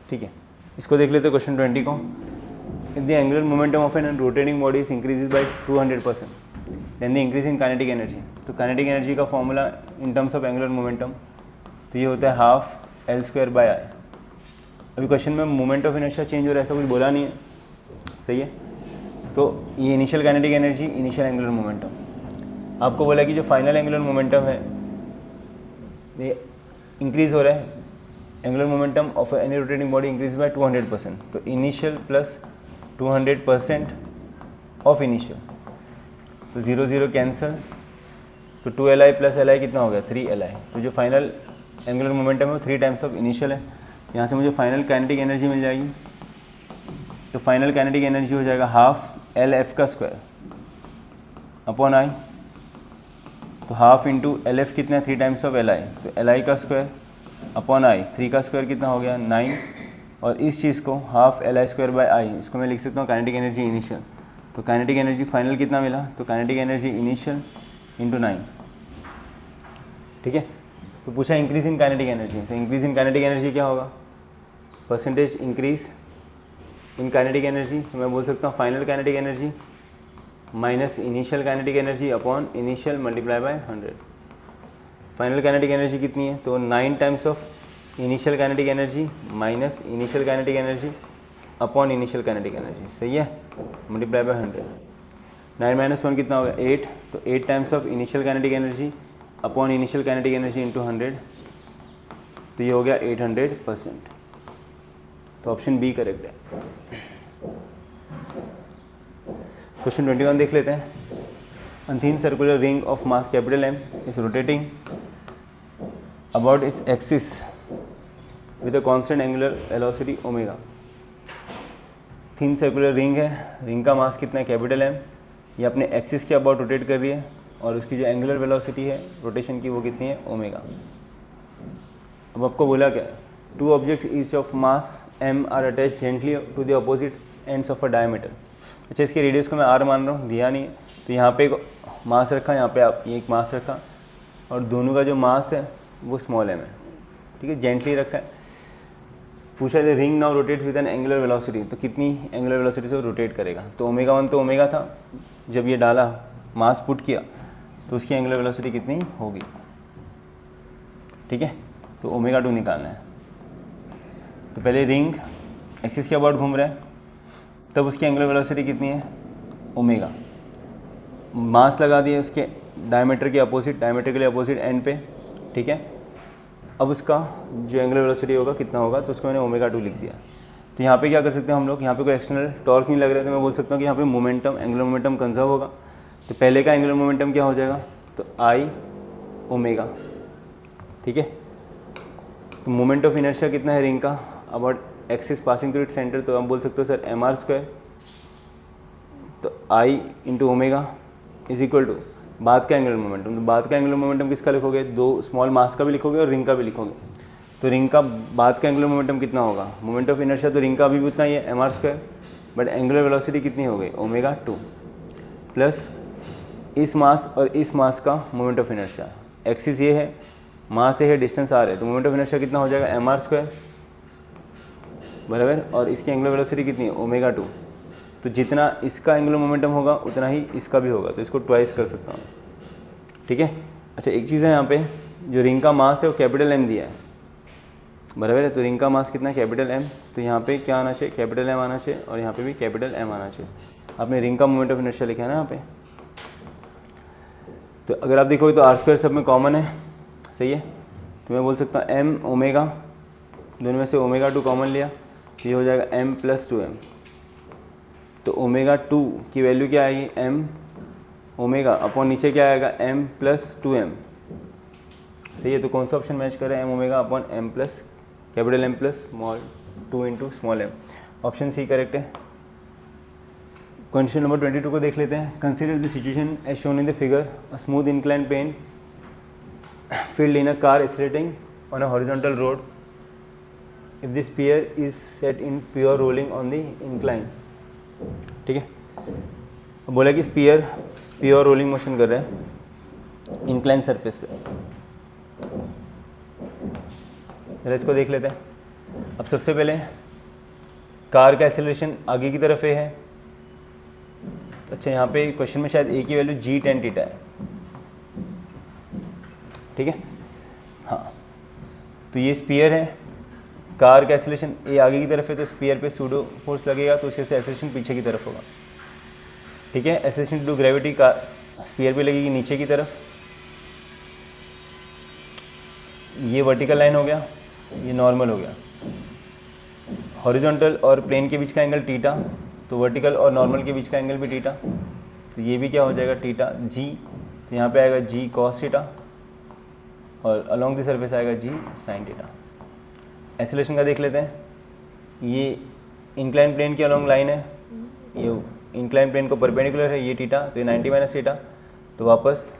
ठीक है, इसको देख लेते क्वेश्चन 20 को। If the angular momentum of an rotating body is increases by 200%, then the increase in kinetic energy. तो काइनेटिक एनर्जी का formula in terms of angular momentum, तो ये होता है हाफ L²/I। अभी क्वेश्चन में मोमेंट ऑफ इनर्शिया चेंज हो रहा है ऐसा कुछ बोला नहीं है, सही है। तो ये initial kinetic energy, initial angular momentum. आपको बोला कि जो फाइनल एंगुलर मोमेंटम है ये इंक्रीज हो रहा है, angular momentum of any rotating body increase by 200%, तो इनिशियल प्लस 200% ऑफ इनिशियल, तो 0 0 कैंसिल, तो 2Li प्लस Li कितना हो गया 3Li। तो जो फाइनल एंगुलर मोमेंटम है वो 3 टाइम्स ऑफ इनिशियल है। यहाँ से मुझे फाइनल काइनेटिक एनर्जी मिल जाएगी, तो फाइनल काइनेटिक एनर्जी हो जाएगा हाफ LF का स्क्वायर अपॉन I, तो हाफ इंटू LF कितना है 3 टाइम्स ऑफ Li, तो Li का स्क्वायर अपॉन I, 3 का स्क्वायर कितना हो गया 9, और इस चीज़ को हाफ Li²/I, इसको मैं लिख सकता हूँ काइनेटिक एनर्जी इनिशियल। तो काइनेटिक एनर्जी फाइनल कितना मिला, तो काइनेटिक एनर्जी इनिशियल इंटू 9, ठीक है। तो पूछा इंक्रीज इन काइनेटिक एनर्जी, तो इंक्रीज इन काइनेटिक एनर्जी क्या होगा, percentage increase in kinetic energy, तो मैं बोल सकता हूँ final kinetic energy minus initial kinetic energy upon initial multiply by 100। Final kinetic energy कितनी है, तो 9 times of initial kinetic energy minus initial kinetic energy upon initial kinetic energy, सही है, मल्टीप्लाई बाय 100। 9 - 1 कितना होगा 8, तो 8 times of initial kinetic energy upon initial kinetic energy into 100, तो ये हो गया 800%, तो ऑप्शन बी करेक्ट है। क्वेश्चन 21 देख लेते हैं। A thin circular ring of mass capital M is rotating about its axis with a constant angular velocity omega। Thin circular ring है, रिंग का मास कितना है कैपिटल M, ये अपने एक्सिस के अबाउट रोटेट कर रही है, और उसकी जो एंगुलर वेलोसिटी है रोटेशन की वो कितनी है ओमेगा। अब आपको बोला क्या, 2 objects each of mass M are attach gently to the opposite ends of a diameter. अच्छा, इसके रेडियस को मैं R मान रहा हूँ, दिया नहीं है, तो यहाँ पे एक मास रखा, यहाँ पे आप ये एक मास रखा, और दोनों का जो मास है वो स्मॉल m है, ठीक है, जेंटली रखा है। पूछा the ring now rotates with N angular velocity, तो कितनी एंगुलर वेलोसिटी से वो रोटेट करेगा, तो ओमेगा 1 तो ओमेगा था, जब ये डाला मास पुट किया तो उसकी एंगुलर वेलोसिटी कितनी होगी, ठीक है, तो ओमेगा 2 निकालना है। तो पहले रिंग एक्सिस के अबाउट घूम रहा है, तब उसकी एंगुलर वेलोसिटी कितनी है ओमेगा, मास लगा दिए उसके डायमीटर के अपोजिट, डायमीटर के लिए अपोजिट एंड पे, ठीक है। अब उसका जो एंगुलर वेलोसिटी होगा कितना होगा, तो उसको मैंने ओमेगा 2 लिख दिया। तो यहाँ पे क्या कर सकते हैं हम लोग, यहाँ पे कोई एक्सटर्नल टॉर्क नहीं लग रहा है, तो मैं बोल सकता हूँ कि यहाँ पे मोमेंटम, एंगुलर मोमेंटम कंजर्व होगा। तो पहले का एंगुलर मोमेंटम क्या हो जाएगा, तो आई ओमेगा, ठीक है। तो मोमेंट ऑफ इनर्शिया कितना है रिंग का, about axis passing through it centre, तो हम बोल सकते हो सर mr², तो I into omega is equal to बाद का एंगुलर मोमेंटम। तो बाद का एंगुलर मोमेंटम किसका लिखोगे, 2 स्मॉल मास का भी लिखोगे और रिंग का भी लिखोगे। तो रिंग का बाद का एंगुलर मोमेंटम कितना होगा, मोमेंट ऑफ इनर्शिया तो रिंग का भी उतना ही है mr², बट एंगुलर वेलोसिटी कितनी हो गई ओमेगा 2, प्लस इस मास और इस मास का मोमेंट ऑफ इनर्शिया, एक्सिस ये है, मास ये है, डिस्टेंस आर है, तो मोमेंट ऑफ इनर्शिया कितना हो जाएगा mr² बराबर, और इसकी एंगुलर वेलोसिटी कितनी है ओमेगा 2। तो जितना इसका एंगुलर मोमेंटम होगा उतना ही इसका भी होगा, तो इसको ट्वाइस कर सकता हूँ, ठीक है। अच्छा, एक चीज़ है यहाँ पे, जो रिंग का मास है वो कैपिटल M दिया है, बराबर है। तो रिंग का मास कितना है, कैपिटल एम, तो यहाँ पे क्या आना चाहिए, कैपिटल एम आना चाहिए, और यहाँ पे भी कैपिटल एम आना चाहिए। आपने रिंग का मोमेंट ऑफ इनर्शिया लिखा है ना यहाँ पे। तो अगर आप देखोगे तो आर स्क्वायर सब में कॉमन है, सही है। तो मैं बोल सकता हूँ एम ओमेगा, दोनों में से ओमेगा 2 कॉमन लिया, तो ये हो जाएगा m + 2m। तो ओमेगा 2 की वैल्यू क्या आएगी, m ओमेगा अपॉन नीचे क्या आएगा, m + 2m, सही है। तो कौन सा ऑप्शन मैच कर रहा है, m omega upon m plus capital M plus small 2 into small m, option C correct है। क्वेश्चन नंबर 22 को देख लेते हैं। Consider the situation as shown in the figure, a smooth incline plane filled in a car accelerating on a horizontal road if the sphere is set in pure rolling on the incline। ठीक है, अब बोला कि स्पीयर प्योर रोलिंग मोशन कर रहा है इंक्लाइन सरफेस पे। जरा इसको देख लेते हैं। अब सबसे पहले कार का एक्सेलरेशन आगे की तरफ ए है। अच्छा, यहाँ पे क्वेश्चन में शायद ए की वैल्यू g tan थीटा है, ठीक है। हाँ, तो ये स्पीयर है, कार का एक्सेलरेशन ए आगे की तरफ है, तो स्पीयर पे सूडो फोर्स लगेगा, तो उसके से एक्सेलरेशन पीछे की तरफ होगा, ठीक है। एक्सेलरेशन ड्यू टू ग्रेविटी का स्पीयर पे लगेगी नीचे की तरफ। ये वर्टिकल लाइन हो गया, ये नॉर्मल हो गया। हॉरिजॉन्टल और प्लेन के बीच का एंगल थीटा, तो वर्टिकल और नॉर्मल के बीच का एंगल भी थीटा, तो ये भी क्या हो जाएगा थीटा जी। तो यहाँ पे आएगा जी कॉस थीटा, और अलोंग द सरफेस आएगा जी साइन थीटा। एक्सेलरेशन का देख लेते हैं। ये इंक्लाइन प्लेन की अलोंग लाइन है, ये इंक्लाइन प्लेन को परपेंडिकुलर है, ये थीटा, तो ये 90 माइनस थीटा, तो वापस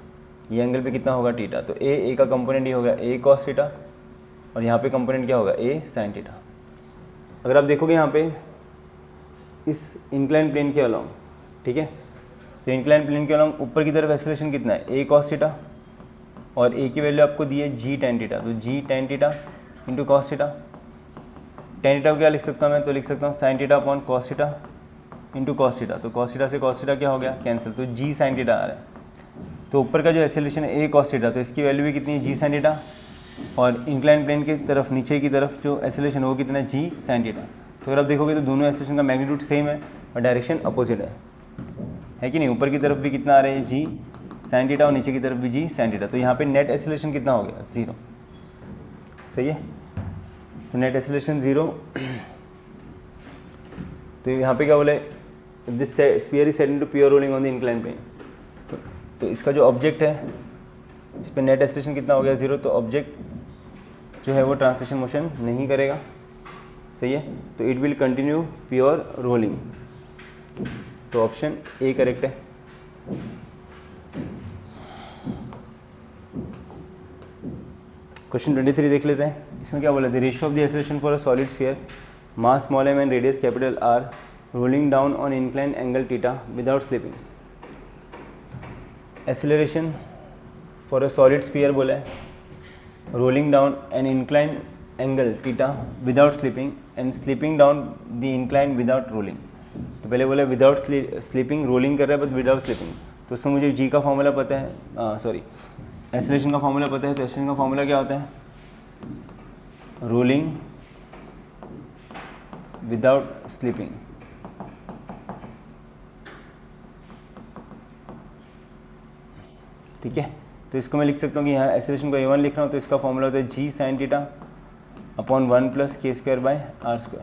ये एंगल पे कितना होगा थीटा। तो ए का कंपोनेंट ये होगा ए कॉस थीटा, और यहाँ पे कंपोनेंट क्या होगा ए साइन थीटा। अगर आप देखोगे यहाँ पे इस इंक्लाइन प्लेन के अलोंग, ठीक है, तो इंक्लाइन प्लेन के अलोंग ऊपर की तरफ एक्सेलरेशन कितना है ए कॉस थीटा, और ए की वैल्यू आपको दी है जी tan थीटा, तो जी tan theta into cos theta. tan theta को क्या लिख सकता हूँ मैं, तो लिख सकता हूँ sign theta upon cos theta into cos theta. तो कॉस थीटा से कॉस थीटा क्या हो गया कैंसिल, तो जी साइन थीटा आ रहा है। तो ऊपर का जो एक्सेलरेशन है ए कॉस थीटा, तो इसकी वैल्यू भी कितनी है जी साइन थीटा, और इंक्लाइन प्लेन की तरफ नीचे की तरफ जो एक्सेलरेशन वो कितना है जी साइन थीटा। तो अगर आप देखोगे तो दोनों एक्सेलरेशन का मैग्नीट्यूड सेम है और डायरेक्शन अपोजिट है कि नहीं। ऊपर की तरफ भी कितना आ रहा है जी साइन थीटा, और नीचे की तरफ भी जी साइन थीटा। तो यहाँ पे नेट एक्सेलरेशन कितना हो गया 0, सही है। तो नेट एक्सेलरेशन 0। तो यहाँ पे क्या बोले, this sphere is set into pure rolling on the incline plane. तो इसका जो ऑब्जेक्ट है इस पे नेट एक्सेलरेशन कितना हो गया 0, तो ऑब्जेक्ट जो है वो ट्रांसलेशन मोशन नहीं करेगा, सही है। तो it will continue pure rolling, तो ऑप्शन ए करेक्ट है। क्वेश्चन 23 देख लेते हैं। इसमें क्या बोला, the ratio of the acceleration for a solid sphere mass small m and radius capital R rolling down on incline angle theta without slipping. Acceleration for a solid sphere बोला है, rolling down an incline angle theta without slipping and slipping down the incline without rolling. तो पहले बोला विदाउट स्लिपिंग, रोलिंग कर रहा है बट विदाउट स्लिपिंग। तो उसमें मुझे जी का फॉर्मूला पता है, एक्सेलरेशन का फॉर्मूला पता है। तो एक्सेलरेशन का फॉर्मूला क्या होता है, रोलिंग विदाउट स्लिपिंग। ठीक है, तो इसको मैं लिख सकता हूँ कि यहाँ एक्सेलरेशन को a1 लिख रहा हूँ, तो इसका फॉर्मूला होता है g sine theta upon 1 + k²/r²।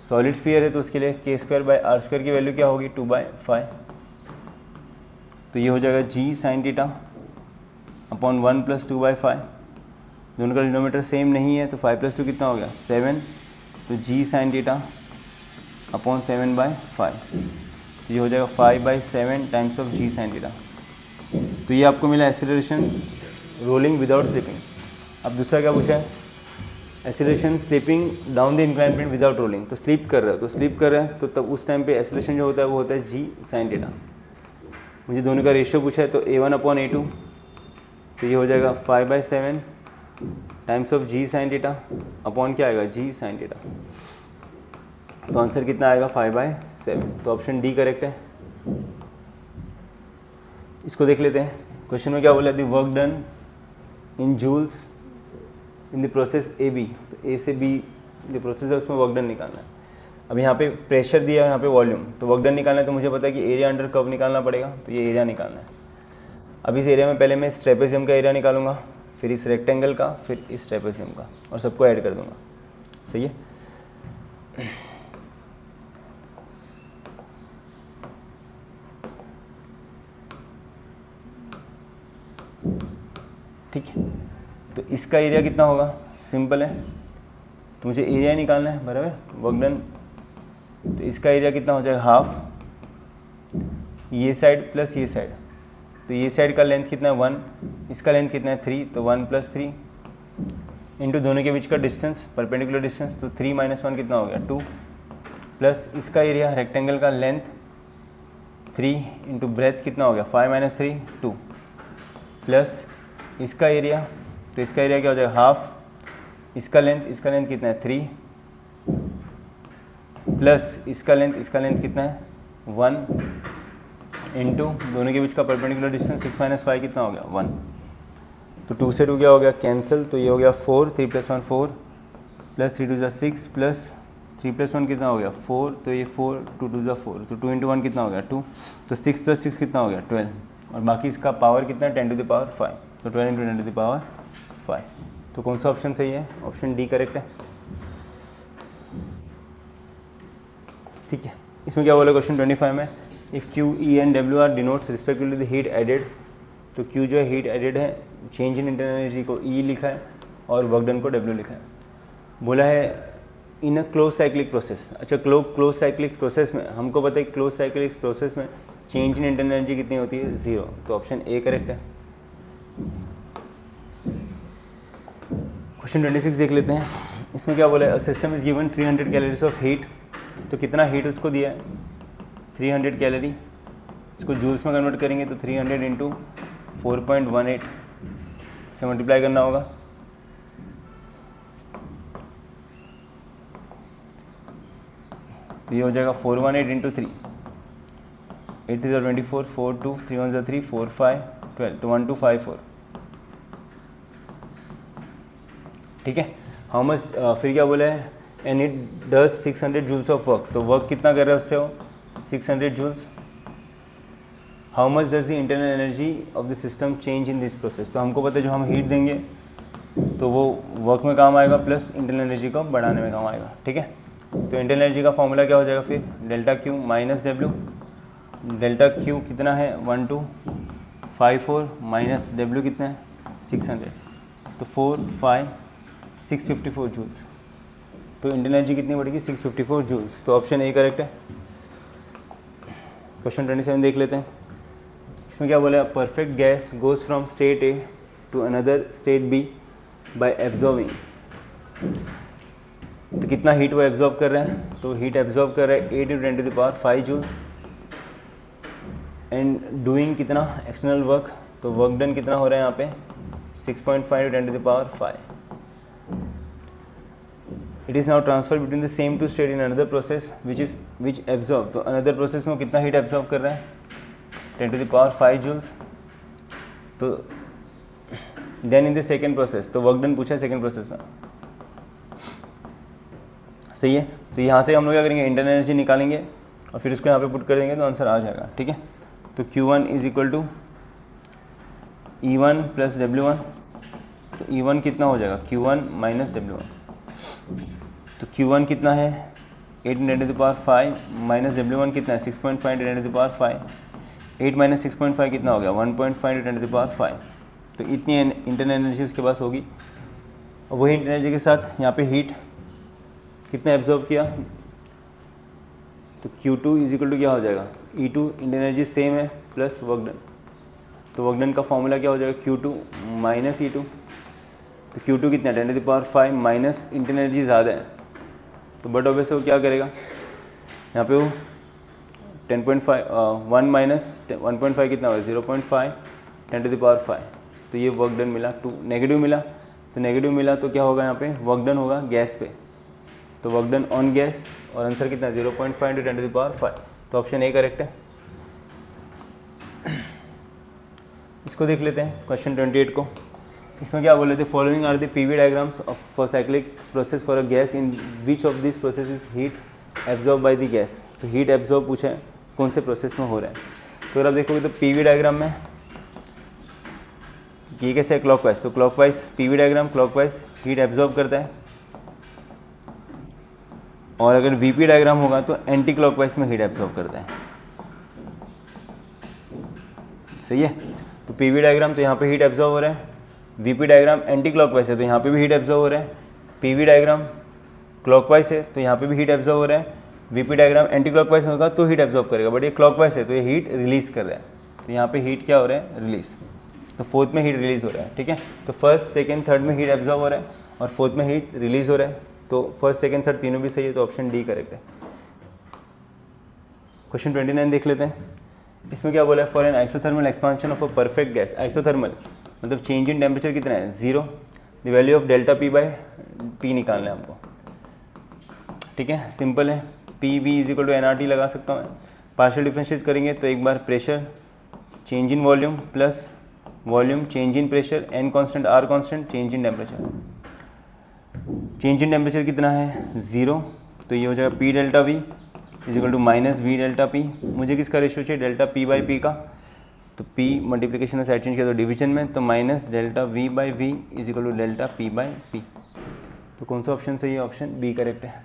Solid sphere है तो उसके लिए k²/r² की वैल्यू क्या होगी 2/5। तो ये हो जाएगा जी साइन थीटा अपॉन 1 + 2/5। दोनों का डिनोमीटर सेम नहीं है, तो 5 + 2 कितना हो गया 7। तो जी साइन थीटा अपॉन 7/5, तो ये हो जाएगा 5/7 times of g sine theta. तो ये आपको मिला एक्सेलरेशन रोलिंग विदाउट स्लिपिंग। अब दूसरा क्या पूछा है, acceleration slipping down the incline plane without rolling. तो स्लिप कर रहा है, तो स्लिप कर रहा है तो तब उस टाइम पे एक्सेलरेशन जो होता है वो होता है जी साइन थीटा। मुझे दोनों का रेशियो पूछा है, तो a1/a2, तो ये हो जाएगा 5/7 times of g sine theta upon क्या आएगा जी साइन थीटा। तो आंसर कितना आएगा 5/7। तो ऑप्शन डी करेक्ट है। इसको देख लेते हैं। क्वेश्चन में क्या बोला, the work done in joules in the process A B, तो ए से बी जो प्रोसेस है उसमें वर्क डन निकालना है। अब यहाँ पे प्रेशर दिया है, यहाँ पे वॉल्यूम, तो वर्क डन निकालना है, तो मुझे पता है कि एरिया अंडर कर्व निकालना पड़ेगा, तो ये एरिया निकालना है। अब इस एरिया में पहले मैं इस ट्रेपेजियम का एरिया निकालूंगा, फिर इस रेक्टेंगल का, फिर इस ट्रेपेजियम का, और सबको ऐड कर दूंगा। सही है। ठीक है, तो इसका एरिया कितना होगा, सिंपल है, तो मुझे एरिया निकालना है, बराबर, वर्क डन। तो इसका एरिया कितना हो जाएगा, हाफ, ये साइड प्लस ये साइड, तो ये साइड का लेंथ कितना है 1, इसका लेंथ कितना है 3, तो 1 + 3 इंटू दोनों के बीच का डिस्टेंस, परपेंडिकुलर डिस्टेंस, तो 3 - 1 कितना हो गया 2, प्लस इसका एरिया रेक्टेंगल का लेंथ 3 इंटू ब्रेथ कितना हो गया 5 - 3 2, प्लस इसका एरिया, तो इसका एरिया क्या हो जाएगा हाफ, इसका लेंथ कितना है 3, प्लस इसका लेंथ कितना है 1 इंटू दोनों के बीच का परपेंडिकुलर डिस्टेंस 6 - 5 कितना हो गया 1, तो 2 से 2 क्या हो गया कैंसिल, तो ये हो गया 4, 3 + 1 4, प्लस 3 × 2 = 6, प्लस 3 + 1 कितना हो गया 4, तो ये 4, 2 × 2 = 4, तो 2 × 1 कितना हो गया 2, तो 6 + 6 कितना हो गया 12, और बाकी इसका पावर कितना है 10⁵, तो 12 × 10⁵, तो कौन सा ऑप्शन सही है, ऑप्शन डी करेक्ट है। ठीक है, इसमें क्या बोला क्वेश्चन 25 में, if Q, E and W are denotes respectively the heat added, तो Q जो है हीट एडेड है, चेंज इन इंटरनल एनर्जी को E लिखा है और वर्क डन को W लिखा है। बोला है इन अ क्लोज साइक्लिक प्रोसेस, अच्छा क्लोज साइक्लिक प्रोसेस में हमको पता है क्लोज साइक्लिक प्रोसेस में चेंज इन इंटरनल एनर्जी कितनी होती है 0, तो ऑप्शन ए करेक्ट है। क्वेश्चन 26 देख लेते हैं, इसमें क्या बोला है, a system is given 300 calories of heat, तो कितना हीट उसको दिया है 300 कैलोरी, इसको जूल्स में कन्वर्ट करेंगे तो 300 × 4.18 से मल्टीप्लाई करना होगा, तो ये हो जाएगा 418 × 3, 8 3 = 24, 4 2 3 1 = 3, 4 5 12, तो 1254। ठीक है, हाउ मच, फिर क्या बोला है, and it does 600 joules of work, तो वर्क कितना कर रहा है उससे, वो 600 joules. How much does the internal energy of the system change in this process, तो हमको पता है जो हम हीट देंगे तो वो वर्क में काम आएगा प्लस इंटरनल एनर्जी को बढ़ाने में काम आएगा। ठीक है, तो इंटरनल एनर्जी का फॉर्मूला क्या हो जाएगा फिर, ΔQ - W, ΔQ कितना है 1254 माइनस W कितना है 600, तो 4 5 654 जूल्स, तो इंटरनल एनर्जी कितनी बढ़ेगी 654 जूल्स, तो ऑप्शन ए करेक्ट है। क्वेश्चन 27 देख लेते हैं, इसमें क्या बोला है, perfect gas goes from state A to another state B by absorbing, तो कितना हीट वो एब्जॉर्ब कर रहे हैं, तो हीट एब्जॉर्ब कर रहे हैं 8 × 10⁵ जूल्स, एंड डूइंग कितना एक्सटर्नल वर्क, तो वर्क डन कितना हो रहा है यहाँ पे 6.5 × 10⁵। It is now transfer between the same two state in another process which absorb, तो अनदर प्रोसेस में वो कितना हीट एब्जॉर्ब कर रहा है 10⁵ जूल्स, तो then in the second process, तो वर्क डन पूछा है सेकेंड प्रोसेस में। सही है, तो यहाँ से हम लोग क्या करेंगे, इंटरनल एनर्जी निकालेंगे और फिर उसको यहाँ पे पुट कर देंगे तो आंसर आ जाएगा। ठीक है, तो Q1 = E1 + W1, तो E1 कितना हो जाएगा Q1 - W1, तो Q1 कितना है 8 × 10⁵ माइनस W1 कितना है 6.5 × 10⁵, 8 - 6.5 कितना हो गया 1.5 × 10⁵, तो इतनी इंटरनल एनर्जी उसके पास होगी। और वही इंटरनल एनर्जी के साथ यहाँ पे हीट कितना एब्जॉर्व किया, तो Q2 = क्या हो जाएगा E2, इंटरनल एनर्जी सेम है प्लस वर्क डन, तो वर्क डन का फॉर्मूला क्या हो जाएगा Q2 - E2, तो Q2 कितना है 10⁵ माइनस इंटरनल एनर्जी ज़्यादा है, तो बट ऑब्वियस वो क्या करेगा यहाँ पे वो 10.5 1 - 1.5 कितना होगा 0.5 10⁵, तो ये वर्क डन मिला 2, नेगेटिव मिला, तो नेगेटिव मिला तो क्या होगा यहाँ पे वर्क डन होगा गैस पे, तो वर्क डन ऑन गैस, और आंसर कितना है 0.5 × 10⁵, तो ऑप्शन ए करेक्ट है। इसको देख लेते हैं क्वेश्चन 28 को, इसमें क्या बोले थे, following are the PV diagrams for cyclic process for a gas in which of this process is heat absorb by the gas. तो हीट एब्जॉर्ब पूछा है कौन से प्रोसेस में हो रहा है। तो अगर आप देखोगे तो पीवी डायग्राम में ये कैसे है, क्लॉकवाइज, तो clockwise PV diagram clockwise heat absorb करता है, और अगर वीपी डायग्राम होगा तो एंटी क्लॉकवाइज में हीट एब्जॉर्ब करता है। सही है, तो पीवी डायग्राम तो यहाँ पे हीट एब्जॉर्ब हो रहा है, वीपी डायग्राम एंटी क्लॉकवाइज है तो यहाँ पे भी हीट एब्जॉर्ब हो रहा है, पीवी डायग्राम क्लॉकवाइज है तो यहाँ पे भी हीट एब्जॉर्ब हो रहा है, वीपी डायग्राम एंटी क्लॉकवाइज होगा तो हीट एब्जॉर्ब करेगा, बट ये क्लॉकवाइज है तो ये हीट रिलीज कर रहा है, तो यहाँ पे हीट क्या हो रहा है, रिलीज। तो फोर्थ में हीट रिलीज हो रहा है, ठीक है। तो फर्स्ट सेकंड थर्ड में हीट एब्जॉर्ब हो रहा है और फोर्थ में हीट रिलीज हो रहा है, तो फर्स्ट सेकंड थर्ड तीनों भी सही है, तो ऑप्शन डी करेक्ट है। क्वेश्चन 29 देख लेते हैं। इसमें क्या बोला है, for an isothermal expansion of a perfect gas, isothermal मतलब चेंज इन टेम्परेचर कितना है, 0, the value of delta P by P निकालना है हमको, ठीक है। सिंपल है, P V is equal to n R T लगा सकता हूँ मैं। पार्शियल डिफरेंशिएट करेंगे तो एक बार pressure change in volume plus volume change in pressure, n constant R constant, change in temperature. Change in temperature कितना है, 0, तो ये हो जाएगा P delta V is equal to minus V delta P. मुझे किसका रेशियो चाहिए, डेल्टा पी बाई पी का, तो पी मल्टीप्लिकेशन में साइड चेंज किया तो डिवीजन में, तो minus delta V by V is equal to delta P by P. तो कौन सा ऑप्शन सही है, ऑप्शन बी करेक्ट है।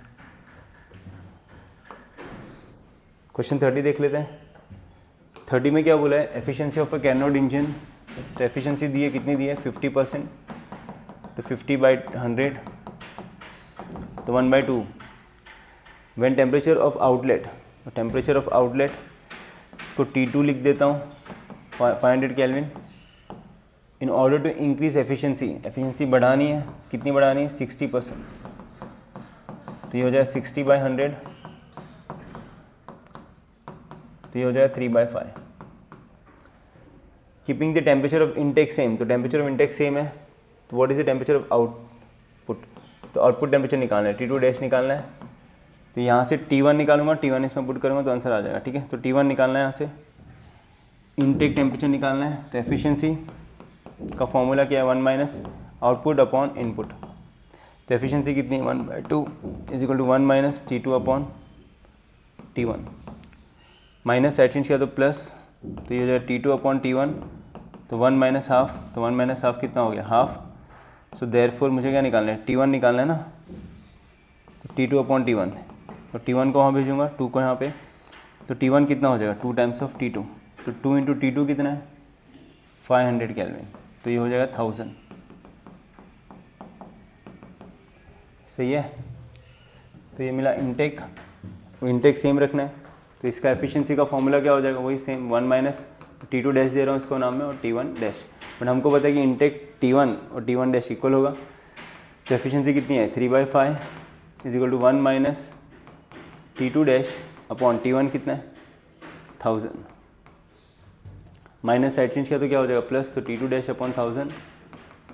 क्वेश्चन 30 देख लेते हैं। 30 में क्या बोला है, efficiency of a Carnot engine, तो एफिशिएंसी दी है, कितनी दी है, 50%, तो 50/100, तो 1/2। When temperature of outlet, temperature of outlet इसको T2 लिख देता हूँ 500 kelvin. In order to increase efficiency, efficiency बढ़ानी है, कितनी बढ़ानी है, 60%, तो ये हो जाए 60/100, तो ये हो जाए 3/5। Keeping the temperature of intake same, तो टेम्परेचर ऑफ इनटेक सेम है, तो what is the temperature of output, तो आउटपुट टेम्परेचर निकालना है, T2 डैश निकालना है, तो यहाँ से T1 निकालूंगा, T1 इसमें पुट करूँगा तो आंसर आ जाएगा, ठीक है। तो T1 निकालना है, यहाँ से इनटेक टेम्परेचर निकालना है, तो एफिशिएंसी का फॉर्मूला क्या है, 1 माइनस आउटपुट अपॉन इनपुट, तो एफिशिएंसी कितनी है, 1/2 is equal to 1 minus T2 upon T1, minus side change किया तो प्लस, तो ये हो जाएगा T2 अपॉन T1, तो 1 माइनस हाफ, तो 1 माइनस हाफ कितना हो गया, हाफ। सो देयरफॉर मुझे क्या निकालना है, T1 निकालना है ना, T2 अपॉन T1, तो T1 को वहाँ भेजूँगा, 2 को यहाँ पे, तो T1 कितना हो जाएगा, 2 टाइम्स ऑफ T2, तो 2 इंटू T2 कितना है, 500 केल्विन, तो ये हो जाएगा 1000। सही है, तो ये मिला इनटेक, इनटेक सेम रखना है, तो इसका एफिशिएंसी का फॉर्मूला क्या हो जाएगा, वही सेम, 1 माइनस T2 डैश दे रहा हूँ इसको नाम में, और T1 डैश, बट हमको पता है कि इनटेक T1 और T1 डैश इक्वल होगा, तो एफिशिएंसी कितनी है, 3/5 is equal to 1 minus T2 dash upon T1 कितना है, 1000, माइनस साइड चेंज किया तो क्या हो जाएगा, प्लस, तो T2 डैश अपॉन 1000,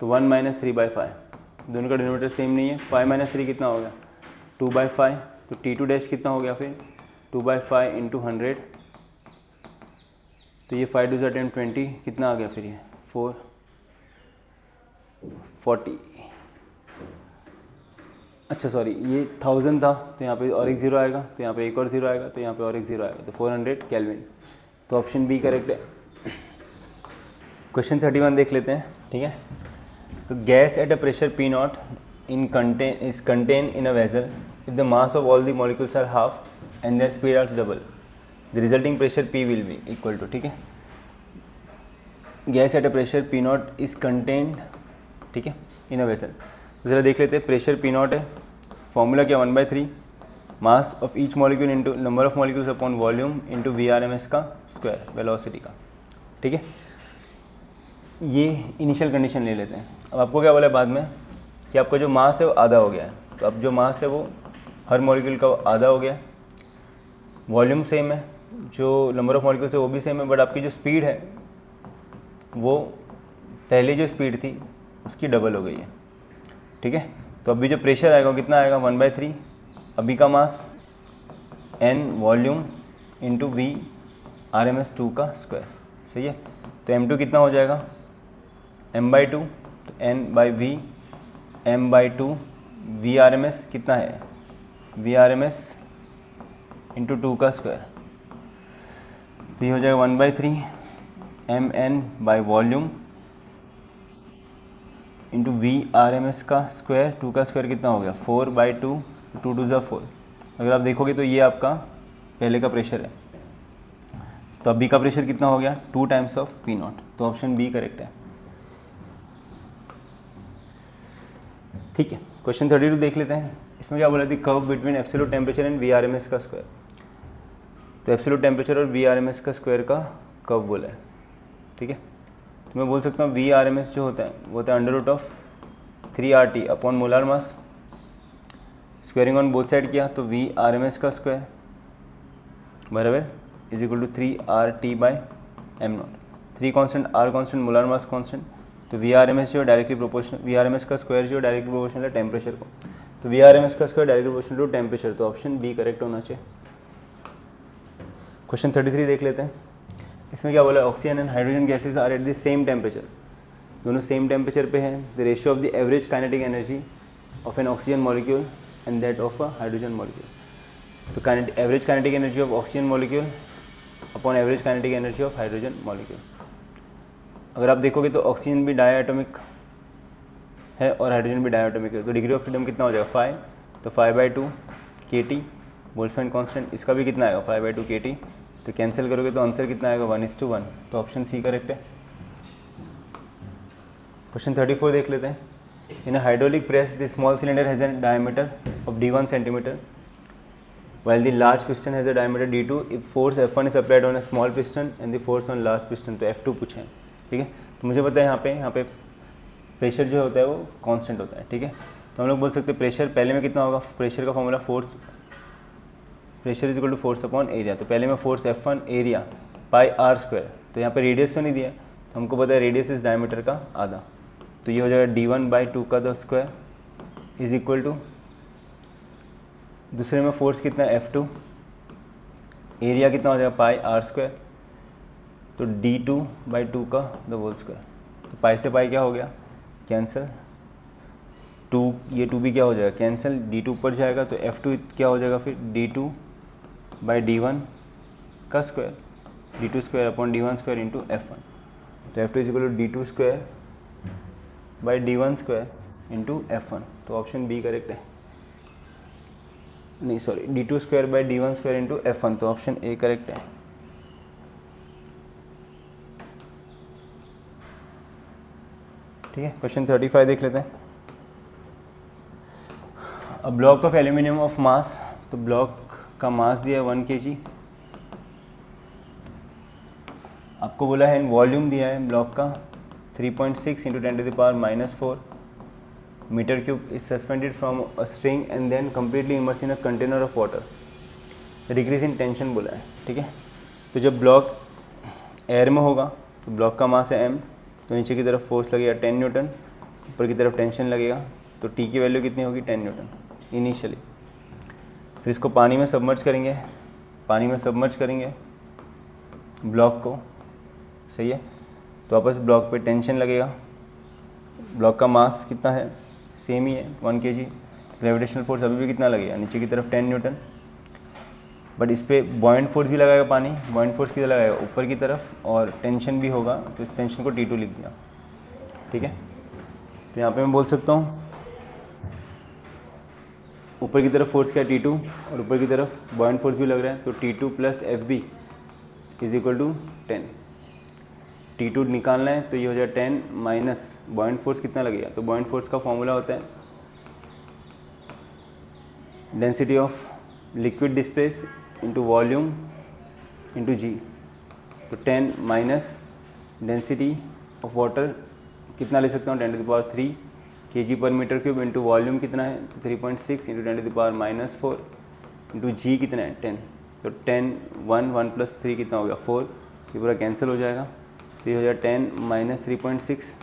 तो 1 माइनस 3/5, दोनों का डिनोमिनेटर सेम नहीं है, 5 माइनस 3 कितना होगा, 2/5, तो T2 डैश कितना हो गया फिर, 2/5 इंटू 100, तो ये 5 2 10 20 कितना आ गया फिर, ये 440, अच्छा सॉरी ये 1000 था, तो यहाँ पे और एक ज़ीरो आएगा, तो यहाँ पे एक और ज़ीरो आएगा, तो यहाँ पे और एक ज़ीरो आएगा, तो 400 केल्विन, तो ऑप्शन बी करेक्ट है। क्वेश्चन 31 देख लेते हैं, ठीक है। तो gas at a pressure P0 is contained in a vessel if the mass of all the molecules are half and their speed are double, the resulting pressure P will be equal to, ठीक है। Gas at a pressure P0 is contained, ठीक है, इन अ वेसल, ज़रा देख लेते हैं। प्रेशर P0 है, फॉर्मूला क्या, 1/3 mass of each molecule into number of molecules upon volume into VRMS का स्क्वायर, वेलोसिटी का, ठीक है। ये इनिशियल कंडीशन ले लेते हैं। अब आपको क्या बोला है बाद में कि आपका जो मास है वो आधा हो गया है, तो अब जो मास है वो हर मॉलिक्यूल का आधा हो गया, वॉल्यूम सेम है, जो नंबर ऑफ मॉलिक्यूल्स है वो भी सेम है, बट आपकी जो स्पीड है वो पहले जो स्पीड थी उसकी डबल हो गई है, ठीक है। तो अभी जो प्रेशर आएगा वो कितना आएगा, 1/3 अभी का मास n वॉल्यूम इंटू VRMS 2 का स्क्वायर, सही है। तो m2 कितना हो जाएगा, m/2 तो n by V m by 2 V R M S कितना है, V R M S into 2 का स्क्वायर, तो ये हो जाएगा 1/3 M N by volume into V R M S का स्क्वायर, 2 का स्क्वायर कितना हो गया 4/2, 2 2 ज़ा 4। अगर आप देखोगे तो ये आपका पहले का प्रेशर है, तो अब बी का प्रेशर कितना हो गया 2 टाइम्स ऑफ पी नॉट, तो ऑप्शन बी करेक्ट है। ठीक है, क्वेश्चन 32 देख लेते हैं। इसमें क्या बोला थी, curve between absolute temperature and V R M S का स्क्वायर। तो एब्सोल्यूट टेम्परेचर और वी आर एम एस का स्क्वायर का कर्व बोला है। ठीक है, तो मैं बोल सकता हूँ वी आर एम एस जो होता है वो होता है √3RT upon molar mass, squaring on both side किया तो वी आर एम एस का स्क्वायर बराबर is equal to 3RT by M naught. 3 constant, R constant, molar mass constant, तो वी आर एम एस जो है directly proportional, V R M S का स्क्वायर जो है डायरेक्टली प्रोपोर्शनल है टेम्परेचर को, तो वी आर एम एस का square directly proportional to temperature, तो ऑप्शन बी करेक्ट होना चाहिए। क्वेश्चन 33 देख लेते हैं। इसमें क्या बोला, oxygen and hydrogen gases are at the same temperature, दोनों सेम टेम्परेचर पे हैं। The ratio of the average kinetic energy of an oxygen molecule and that of a hydrogen molecule, तो average kinetic energy of oxygen molecule upon average kinetic energy of hydrogen molecule. अगर आप देखोगे तो ऑक्सीजन भी डायटोमिक है और हाइड्रोजन भी डायटोमिक है, तो डिग्री ऑफ फ्रीडम कितना हो जाएगा 5, तो 5/2 kT बोल्ट्जमैन कांस्टेंट, इसका भी कितना आएगा 5/2 kT, तो कैंसिल करोगे तो आंसर कितना आएगा 1:1, तो ऑप्शन सी करेक्ट है। क्वेश्चन 34 देख लेते हैं। In a hydraulic press the small cylinder has an diameter of d1 centimetre while the large piston has a diameter d2 if force F1 is applied on a small piston and the force on large piston, तो F2 पूछे हैं। ठीक है, तो मुझे पता है यहाँ पे प्रेशर जो होता है वो कांस्टेंट होता है। ठीक है, तो हम लोग बोल सकते हैं प्रेशर पहले में कितना होगा, प्रेशर का formula force, pressure is equal to force upon area, तो पहले में force F1 area pi r², तो यहाँ पे रेडियस तो नहीं दिया, तो हमको पता है रेडियस इज डायमीटर का आधा, तो ये हो जाएगा d1/2 का the square is equal to, दूसरे में फोर्स कितना है F2, एरिया कितना हो जाएगा पाई r², तो d2/2 का द होल स्क्वायर, तो पाई से पाई क्या हो गया कैंसिल, 2 ये 2 भी क्या हो जाएगा कैंसिल, d2 ऊपर जाएगा तो F2 क्या हो जाएगा फिर d2/d1 का square, d2² upon d1² into F1, तो F2 is equal to d2²/d1² into F1, तो ऑप्शन बी करेक्ट है। नहीं सॉरी, d2²/d1² इंटू F1, तो ऑप्शन ए करेक्ट है। ठीक है, क्वेश्चन 35 देख लेते हैं। A block of aluminium of mass, तो ब्लॉक का मास दिया है 1 kg, आपको बोला है वॉल्यूम दिया है ब्लॉक का 3.6 × 10⁻⁻⁴ metre cube is suspended from a string and then completely immerse in a container of water, decrease in tension बोला है। ठीक है, तो जब ब्लॉक एयर में होगा तो ब्लॉक का मास है m, तो नीचे की तरफ फोर्स लगेगा 10 न्यूटन, ऊपर की तरफ टेंशन लगेगा, तो t की वैल्यू कितनी होगी 10 न्यूटन इनिशियली। फिर इसको पानी में सबमर्ज करेंगे, पानी में सबमर्ज करेंगे ब्लॉक को, सही है, तो वापस ब्लॉक पे टेंशन लगेगा, ब्लॉक का मास कितना है सेम ही है 1 kg, ग्रेविटेशनल फोर्स अभी भी कितना लगेगा नीचे की तरफ 10 न्यूटन, बट इस पर बॉइंट फोर्स भी लगाएगा पानी, बॉइंट फोर्स किधर लगाएगा ऊपर की तरफ, और टेंशन भी होगा, तो इस टेंशन को T2 लिख दिया। ठीक है, तो यहाँ पे मैं बोल सकता हूँ ऊपर की तरफ फोर्स क्या है T2, और ऊपर की तरफ बॉइंट फोर्स भी लग रहा है, तो T2 + FB is equal to 10, T2 निकालना है तो ये हो जाए 10 माइनस बॉइंट फोर्स कितना लगेगा, तो बॉइंट फोर्स का फॉर्मूला होता है density of liquid displace into volume into g, तो 10 माइनस डेंसिटी ऑफ वाटर कितना ले सकता हूँ 10⁻³ kg/m³ इंटू वॉल्यूम कितना है, तो 3.6 × 10⁻⁻⁴ इंटू जी कितना है 10, तो 10 1 + 3 कितना हो गया 4, ये पूरा कैंसिल हो जाएगा, तो ये हो जाएगा 10 माइनस 3.6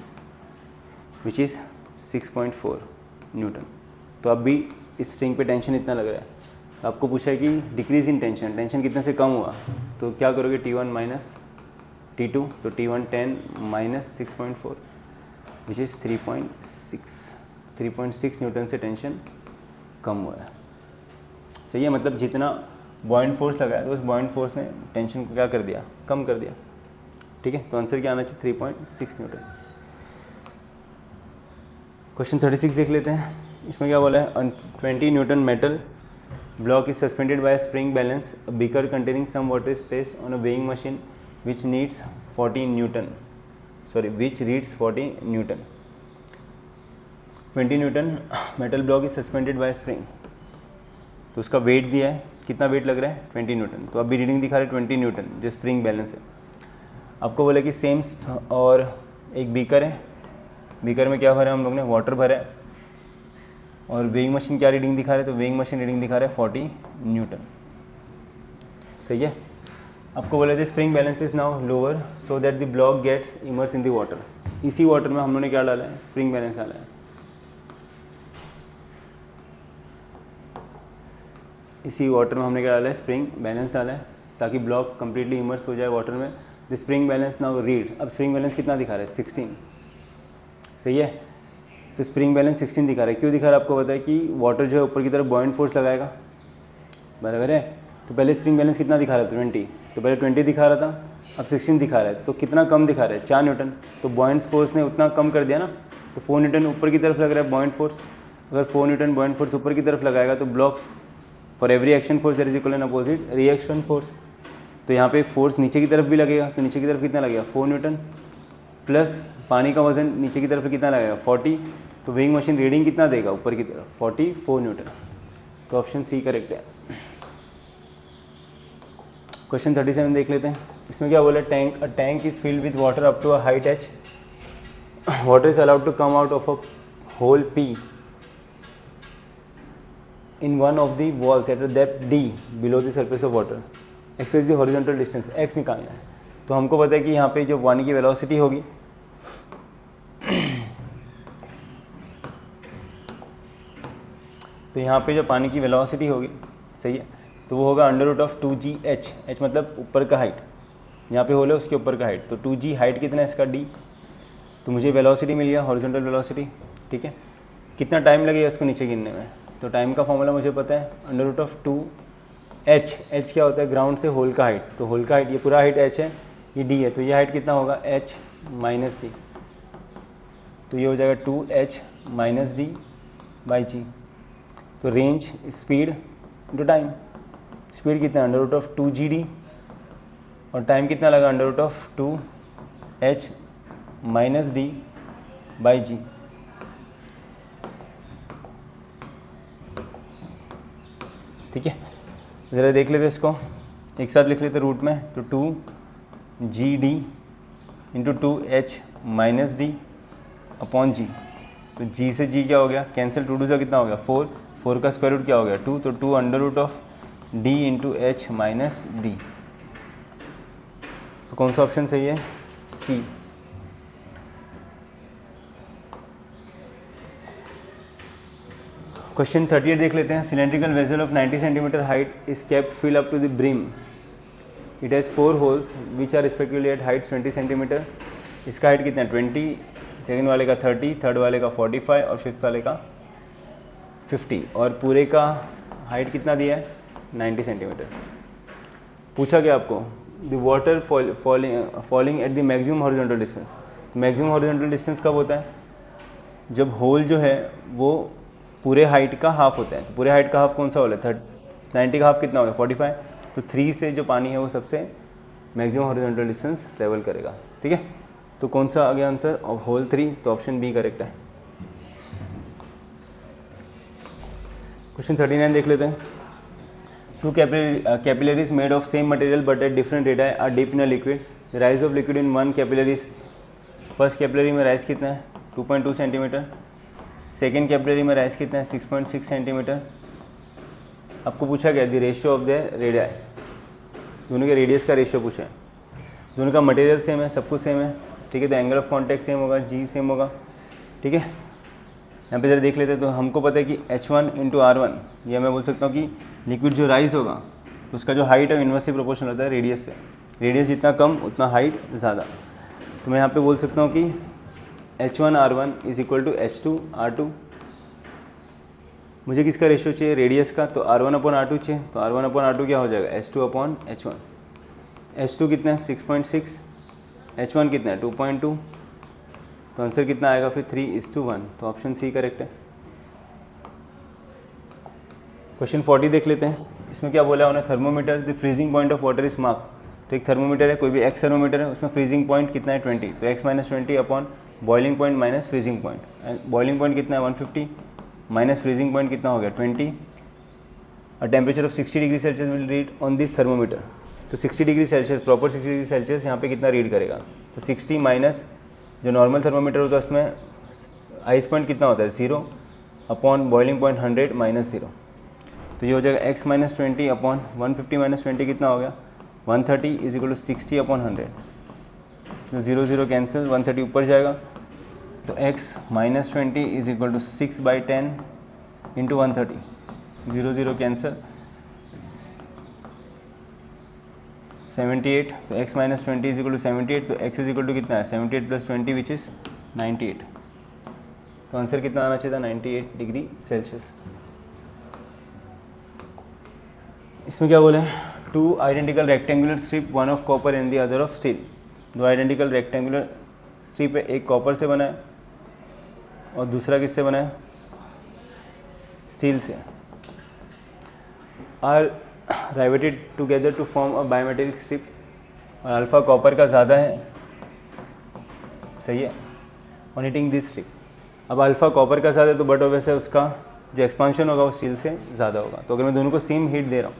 विच इज़ 6.4 न्यूटन। तो अब भी इस स्ट्रिंग पे टेंशन इतना लग रहा है, तो आपको पूछा है कि डिक्रीज इन टेंशन, टेंशन कितने से कम हुआ, तो क्या करोगे T1 माइनस T2, तो T1 10 minus 6.4, which is 3.6 Newton से टेंशन कम हुआ है। सही है, मतलब जितना बॉइंट फोर्स लगाया तो उस बॉइंट फोर्स ने टेंशन को क्या कर दिया, कम कर दिया। ठीक है, तो आंसर क्या आना चाहिए 3.6 न्यूटन। क्वेश्चन 36 देख लेते हैं। इसमें क्या बोला है, 20 Newton metal block is suspended by a spring balance. A beaker containing some water is placed on a weighing machine which needs 40 newton. Which reads 40 newton. 20 Newton metal block is suspended bye spring, तो उसका वेट दिया है, कितना वेट लग रहा है 20 न्यूटन। तो अभी रीडिंग दिखा रहे 20 न्यूटन जो स्प्रिंग बैलेंस है। आपको बोला कि सेम और एक बीकर है, बीकर में क्या भरा है हम लोग ने, वाटर भरा है, और वेइंग मशीन क्या रीडिंग दिखा रहा है, तो वेइंग मशीन रीडिंग दिखा रहा है 40 न्यूटन। सही है। आपको बोले थे spring balance is now lower so that the block gets immerse in the water. इसी वाटर में हम लोगों ने क्या डाला है, स्प्रिंग बैलेंस डाला है। इसी वाटर में हमने क्या डाला है, स्प्रिंग बैलेंस डाला है, ताकि ब्लॉक कंप्लीटली इमर्स हो जाए वाटर में। The spring balance now read, अब स्प्रिंग बैलेंस कितना दिखा रहा है 16। सही है, तो स्प्रिंग बैलेंस 16 दिखा रहा है। क्यों दिखा रहा है, आपको पता है कि वाटर जो है ऊपर की तरफ बॉइंट फोर्स लगाएगा, बराबर है। तो पहले स्प्रिंग बैलेंस कितना दिखा रहा था 20, तो पहले 20 दिखा रहा था, अब 16 दिखा रहा है। तो कितना कम दिखा रहा है, 4 न्यूटन। तो बॉइंट फोर्स ने उतना कम कर दिया ना, तो 4 न्यूटन ऊपर की तरफ लग रहा है बॉइंट फोर्स। अगर 4 न्यूटन बॉइंट फोर्स ऊपर की तरफ लगाएगा तो block for every action force there is equal an opposite reaction force. तो यहाँ पे फोर्स नीचे की तरफ भी लगेगा, तो नीचे की तरफ कितना लगेगा 4 न्यूटन, प्लस पानी का वजन नीचे की तरफ कितना लगेगा 40। तो वेइंग मशीन रीडिंग कितना देगा ऊपर की तरफ 44 न्यूटन। तो ऑप्शन सी करेक्ट है। क्वेश्चन 37 देख लेते हैं। इसमें क्या बोला, tank, a tank is filled with water up to a height h, water is allowed to come out of a hole p in one of the walls at a depth d below the surface of water. Express the horizontal distance, x निकालना है। तो हमको पता है कि यहाँ पे जो पानी की वेलोसिटी होगी तो यहाँ पे जो पानी की वेलोसिटी होगी, सही है, तो वो होगा under root of 2gh, h मतलब ऊपर का हाइट, यहाँ पे होल है उसके ऊपर का हाइट। तो 2g हाइट कितना है इसका d, तो मुझे वेलोसिटी मिल गया हॉरिजॉन्टल वेलोसिटी। ठीक है, कितना टाइम लगेगा इसको नीचे गिरने में, तो टाइम का फॉर्मूला मुझे पता है under root of 2h। h क्या होता है, ग्राउंड से होल का हाइट, तो होल का हाइट ये पूरा हाइट h है, ये d है, तो ये हाइट कितना होगा h माइनस d, तो ये हो जाएगा 2h minus d by g। तो range speed into time, speed कितना है अंडर रूट ऑफ 2gd, और टाइम कितना लगा under root of 2h minus d by g। ठीक है, ज़रा देख लेते इसको, एक साथ लिख लेते रूट में, तो 2gd into 2h minus D upon g। तो g से g क्या हो गया, कैंसिल, 2 से कितना हो गया 4, 4 का स्क्वायर रूट क्या हो गया 2, तो 2 under root of d into H minus D. तो कौन सा ऑप्शन सही है, सी। क्वेश्चन 38 देख लेते हैं। Cylindrical vessel of 90 centimetre height is kept fill up to the brim, it has 4 holes which are respectively at height 20 centimetre. इसका हाइट कितना है 20, सेकंड वाले का 30, थर्ड वाले का 45 और फिफ्थ वाले का 50, और पूरे का हाइट कितना दिया है 90 सेंटीमीटर। पूछा क्या आपको, the water falling at the maximum horizontal distance. Maximum horizontal distance कब होता है, जब होल जो है वो पूरे हाइट का हाफ होता है। तो पूरे हाइट का हाफ कौन सा होल है 90 का हाफ कितना होगा 45, तो 3 से जो पानी है वो सबसे मैक्सिमम हॉरिजॉन्टल डिस्टेंस ट्रेवल करेगा। ठीक है, तो कौन सा आ गया आंसर, होल 3, तो ऑप्शन बी करेक्ट है। क्वेश्चन 39 देख लेते हैं। 2 capillaries made of same material but at different radii are dipped in a liquid. The rise of liquid in one capillary, first capillary में राइज कितना है 2.2 सेंटीमीटर, सेकेंड कैपिलरी में राइज कितना है 6.6 सेंटीमीटर। आपको पूछा गया the ratio of the radii, दोनों के रेडियस का रेशियो पूछा है, दोनों का मटेरियल सेम है, सब कुछ सेम है। ठीक है, तो एंगल ऑफ कॉन्टैक्ट सेम होगा, जी सेम होगा। ठीक है, यहाँ पे जरा देख लेते हैं। तो हमको पता है कि H1 इंटू R1, या मैं बोल सकता हूँ कि लिक्विड जो राइज होगा तो उसका जो हाइट है इन्वर्सली प्रोपोर्शनल होता है रेडियस से, रेडियस जितना कम उतना हाइट ज़्यादा। तो मैं यहाँ पे बोल सकता हूँ कि H1R1 is equal to H2R2। मुझे किसका रेशियो चाहिए, रेडियस का, तो R1/R2 चाहिए, तो R1/R2 क्या हो जाएगा, H2/H1। H2 कितना है 6.6, H1 कितना है 2.2, तो आंसर कितना आएगा फिर 3:1, तो ऑप्शन सी करेक्ट है। क्वेश्चन 40 देख लेते हैं। इसमें क्या बोला उन्हें, thermometer the freezing point of water is mark. तो एक थर्मोमीटर है, कोई भी एक्स थर्मोमीटर है, उसमें फ्रीजिंग पॉइंट कितना है 20, तो x - 20 upon boiling point minus freezing point. Boiling point कितना है 150 माइनस फ्रीजिंग पॉइंट कितना हो गया 20। अ temperature of 60 degree Celsius will read on this thermometer. तो 60 degree Celsius, proper 60 degree Celsius यहाँ पे कितना रीड करेगा, तो 60 माइनस जो नॉर्मल थर्मोमीटर होता है उसमें आइस पॉइंट कितना होता है 0 अपॉन बॉइलिंग पॉइंट 100 माइनस 0, तो ये हो जाएगा x - 20 अपॉन 150 माइनस 20 कितना हो गया 130 इज इक्वल टू 60 अपॉन 100, तो 0 0 कैंसिल, 130 ऊपर जाएगा, तो x - 20 is equal to 6/10 into 130, 0 0 cancel, 78, तो x - 20 इज इक्वल टू 78, तो x इज इक्वल टू कितना है 78 + 20 विच इज़ 98, तो आंसर कितना आना चाहिए था 98 डिग्री सेल्सियस। इसमें क्या बोले, 2 identical rectangular strip, one of copper and the other of steel. 2 identical rectangular strip है, एक कॉपर से बना है और दूसरा किससे बना है, स्टील से। Are riveted together to form a bimetallic strip, और अल्फ़ा कॉपर का ज़्यादा है, सही है, ऑन हीटिंग दिस स्ट्रिप। अब अल्फ़ा कॉपर का ज़्यादा है तो बट वैसे उसका जो एक्सपांशन होगा वो स्टील से ज़्यादा होगा। तो अगर मैं दोनों को सेम हीट दे रहा हूँ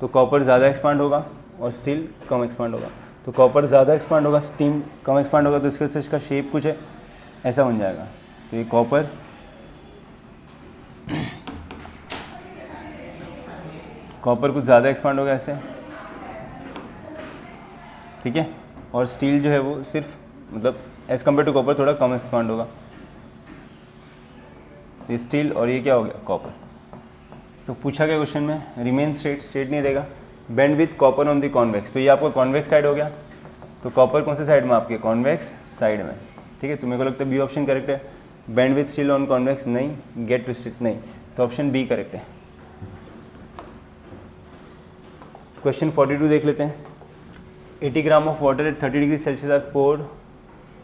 तो कॉपर ज़्यादा एक्सपांड होगा और स्टील कम एक्सपांड होगा। तो कॉपर ज़्यादा एक्सपांड होगा, स्टील कम एक्सपांड होगा, तो इसके वजह से इसका शेप कुछ है ऐसा बन जाएगा। तो ये कॉपर कुछ ज़्यादा एक्सपांड होगा ऐसे, ठीक है, और स्टील जो है वो सिर्फ मतलब एज़ कम्पेयर टू कॉपर थोड़ा कम एक्सपांड होगा। ये स्टील और ये क्या हो गया कॉपर। तो पूछा गया क्वेश्चन में, रिमेन स्ट्रेट नहीं रहेगा, bend with copper on the convex, तो ये आपका कॉन्वेक्स साइड हो गया, तो कॉपर कौन से साइड में आपके, कॉन्वेक्स साइड में, ठीक है। तो मेरे को लगता है बी ऑप्शन करेक्ट है। Bend with steel on convex नहीं, गेट ट्विस्टेड नहीं, तो ऑप्शन बी करेक्ट है। क्वेश्चन 42 देख लेते हैं। 80 gram of water at 30 degree Celsius are poured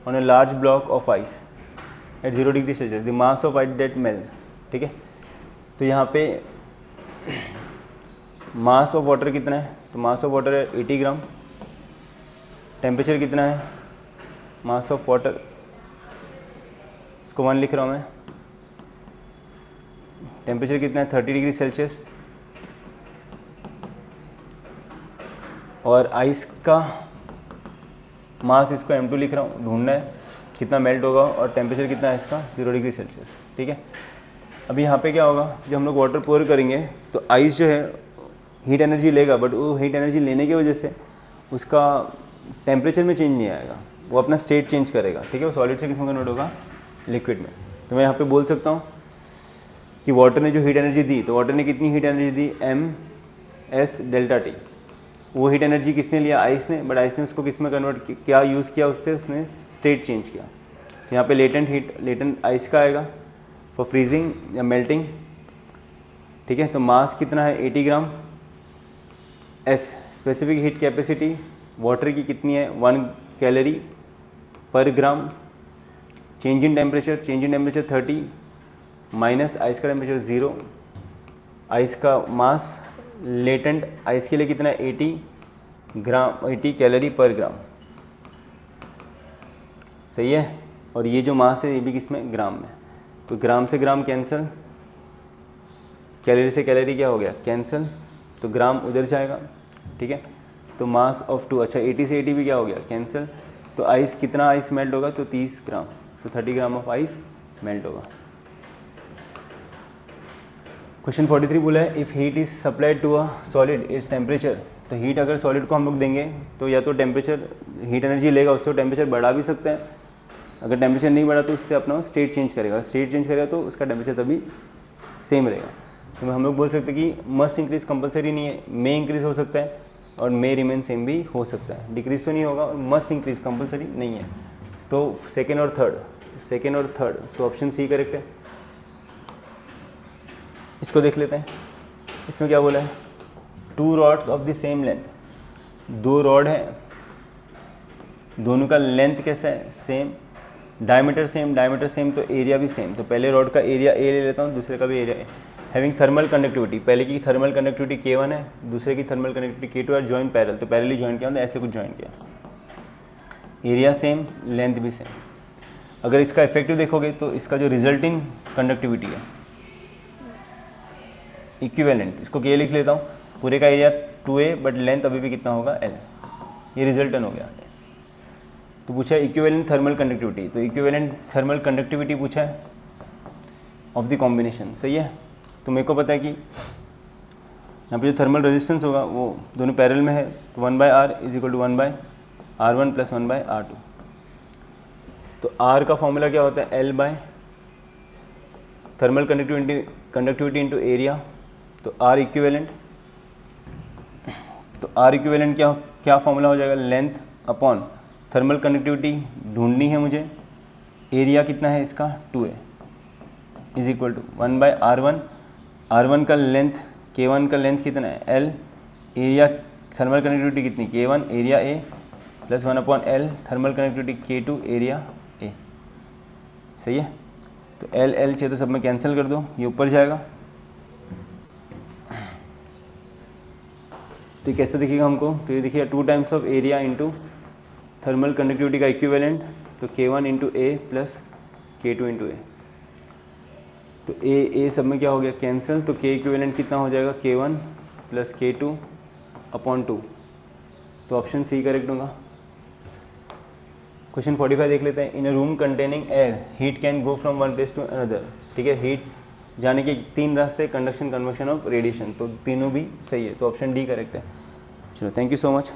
on a large block of ice at 0 degree Celsius, the mass of ice that melt, ठीक है। तो यहाँ पे मास ऑफ वाटर कितना है, तो मास ऑफ वाटर है 80 ग्राम, टेम्परेचर कितना है, मास ऑफ वाटर इसको 1 लिख रहा हूँ मैं, टेम्परेचर कितना है 30 डिग्री सेल्सियस, और आइस का मास इसको m2 लिख रहा हूँ, ढूंढना है कितना मेल्ट होगा, और टेम्परेचर कितना है इसका 0 डिग्री सेल्सियस, ठीक है। अभी यहाँ पे क्या होगा, जब हम लोग वाटर पोर करेंगे तो आइस जो है हीट एनर्जी लेगा, बट वो हीट एनर्जी लेने की वजह से उसका टेम्परेचर में चेंज नहीं आएगा, वो अपना स्टेट चेंज करेगा, ठीक है। वो सॉलिड से किस में कन्वर्ट होगा, लिक्विड में। तो मैं यहाँ पे बोल सकता हूँ कि वाटर ने जो हीट एनर्जी दी, तो वाटर ने कितनी हीट एनर्जी दी, ms डेल्टा टी। वो हीट एनर्जी किसने लिया, आइस ने, बट आइस ने उसको किस में कन्वर्ट क्या यूज़ किया, उससे उसने स्टेट चेंज किया। तो यहाँ पे लेटेंट आइस का आएगा फॉर फ्रीजिंग या मेल्टिंग, ठीक है। तो मास कितना है 80 gram, as specific heat capacity water की कितनी है 1 calorie per gram, change in temperature 30 minus ice का टेम्परेचर 0, आइस का मास लेटेंट आइस के लिए कितना है 80 कैलोरी पर ग्राम, सही है। और ये जो मास है ये भी किसमें, ग्राम में, तो ग्राम से ग्राम कैंसिल, कैलोरी से कैलोरी क्या हो गया कैंसिल, तो ग्राम उधर जाएगा, ठीक है। तो मास ऑफ 2, अच्छा 80 से 80 भी क्या हो गया कैंसिल, तो आइस कितना आइस मेल्ट होगा, तो 30 ग्राम, तो 30 ग्राम ऑफ आइस मेल्ट होगा। क्वेश्चन 43 बोला है, if heat is supplied to a solid its temperature, तो हीट अगर सॉलिड को हम लोग देंगे तो या तो टेम्परेचर हीट एनर्जी लेगा, उससे टेम्परेचर बढ़ा भी सकता है, अगर टेम्परेचर नहीं बढ़ा तो उससे अपना स्टेट चेंज करेगा, स्टेट चेंज करेगा तो उसका टेम्परेचर तभी सेम रहेगा। तो हम लोग बोल सकते हैं कि मस्ट इंक्रीज कंपलसरी नहीं है, मे इंक्रीज हो सकता है और मे रिमेन सेम भी हो सकता है, डिक्रीज तो नहीं होगा, और मस्ट इंक्रीज कंपलसरी नहीं है। तो सेकेंड और थर्ड सेकेंड और थर्ड, तो ऑप्शन सी करेक्ट है। इसको देख लेते हैं, इसमें क्या बोला है, 2 rods of the same length, 2 rod है, दोनों का लेंथ कैसा है, सेम, डायमीटर सेम, तो एरिया भी सेम। तो पहले रॉड का एरिया ए ले लेता हूँ, दूसरे का भी area A. Having thermal conductivity, पहले की थर्मल कंडक्टिविटी K1 है, दूसरे की थर्मल कंडक्टिविटी K2 है, जॉइन पैरेलल, तो पैरेलली जॉइन किया, ऐसे कुछ जॉइन किया, एरिया सेम, लेंथ भी सेम। अगर इसका इफेक्टिव देखोगे तो इसका जो रिजल्टिंग कंडक्टिविटी है इक्विवेलेंट, इसको K लिख लेता हूँ, पूरे का एरिया 2A बट लेंथ अभी भी कितना होगा, L, ये रिजल्टेंट हो गया। तो पूछा है इक्विवेलेंट थर्मल कंडक्टिविटी, तो इक्विवेलेंट थर्मल कंडक्टिविटी पूछा है ऑफ द कॉम्बिनेशन, सही है। तो मेरे को पता है कि यहाँ पे जो थर्मल रेजिस्टेंस होगा वो दोनों पैरेलल में है, तो 1/R is equal to 1/R1 plus 1/R2। तो R का फॉर्मूला क्या होता है, L by thermal conductivity into area, तो R इक्विवेलेंट, तो R इक्विवेलेंट क्या फॉर्मूला हो जाएगा, लेंथ अपॉन थर्मल कंडक्टिविटी ढूंढनी है मुझे, एरिया कितना है इसका 2A is equal to 1/R1, R1 का लेंथ, K1 का लेंथ कितना है L, एरिया थर्मल कंडक्टिविटी कितनी K1, area A plus 1/L thermal connectivity K2 area A, सही है। तो L चाहिए तो सब में कैंसिल कर दो, ये ऊपर जाएगा। तो ये कैसे दिखेगा हमको, तो ये देखिए 2 times of area into thermal conductivity का इक्विवेलेंट, तो K1 into A plus K2 into A। तो A सब में क्या हो गया कैंसिल, तो K इक्विवेलेंट कितना हो जाएगा K1 प्लस K2 अपॉन 2, तो ऑप्शन सी करेक्ट होगा। क्वेश्चन 45 देख लेते हैं। In a room containing air heat can go from one place to another, ठीक है, हीट जाने के 3 रास्ते, कंडक्शन, कन्वर्शन ऑफ रेडिएशन, तो तीनों भी सही है, तो ऑप्शन डी करेक्ट है। चलो, थैंक यू सो मच।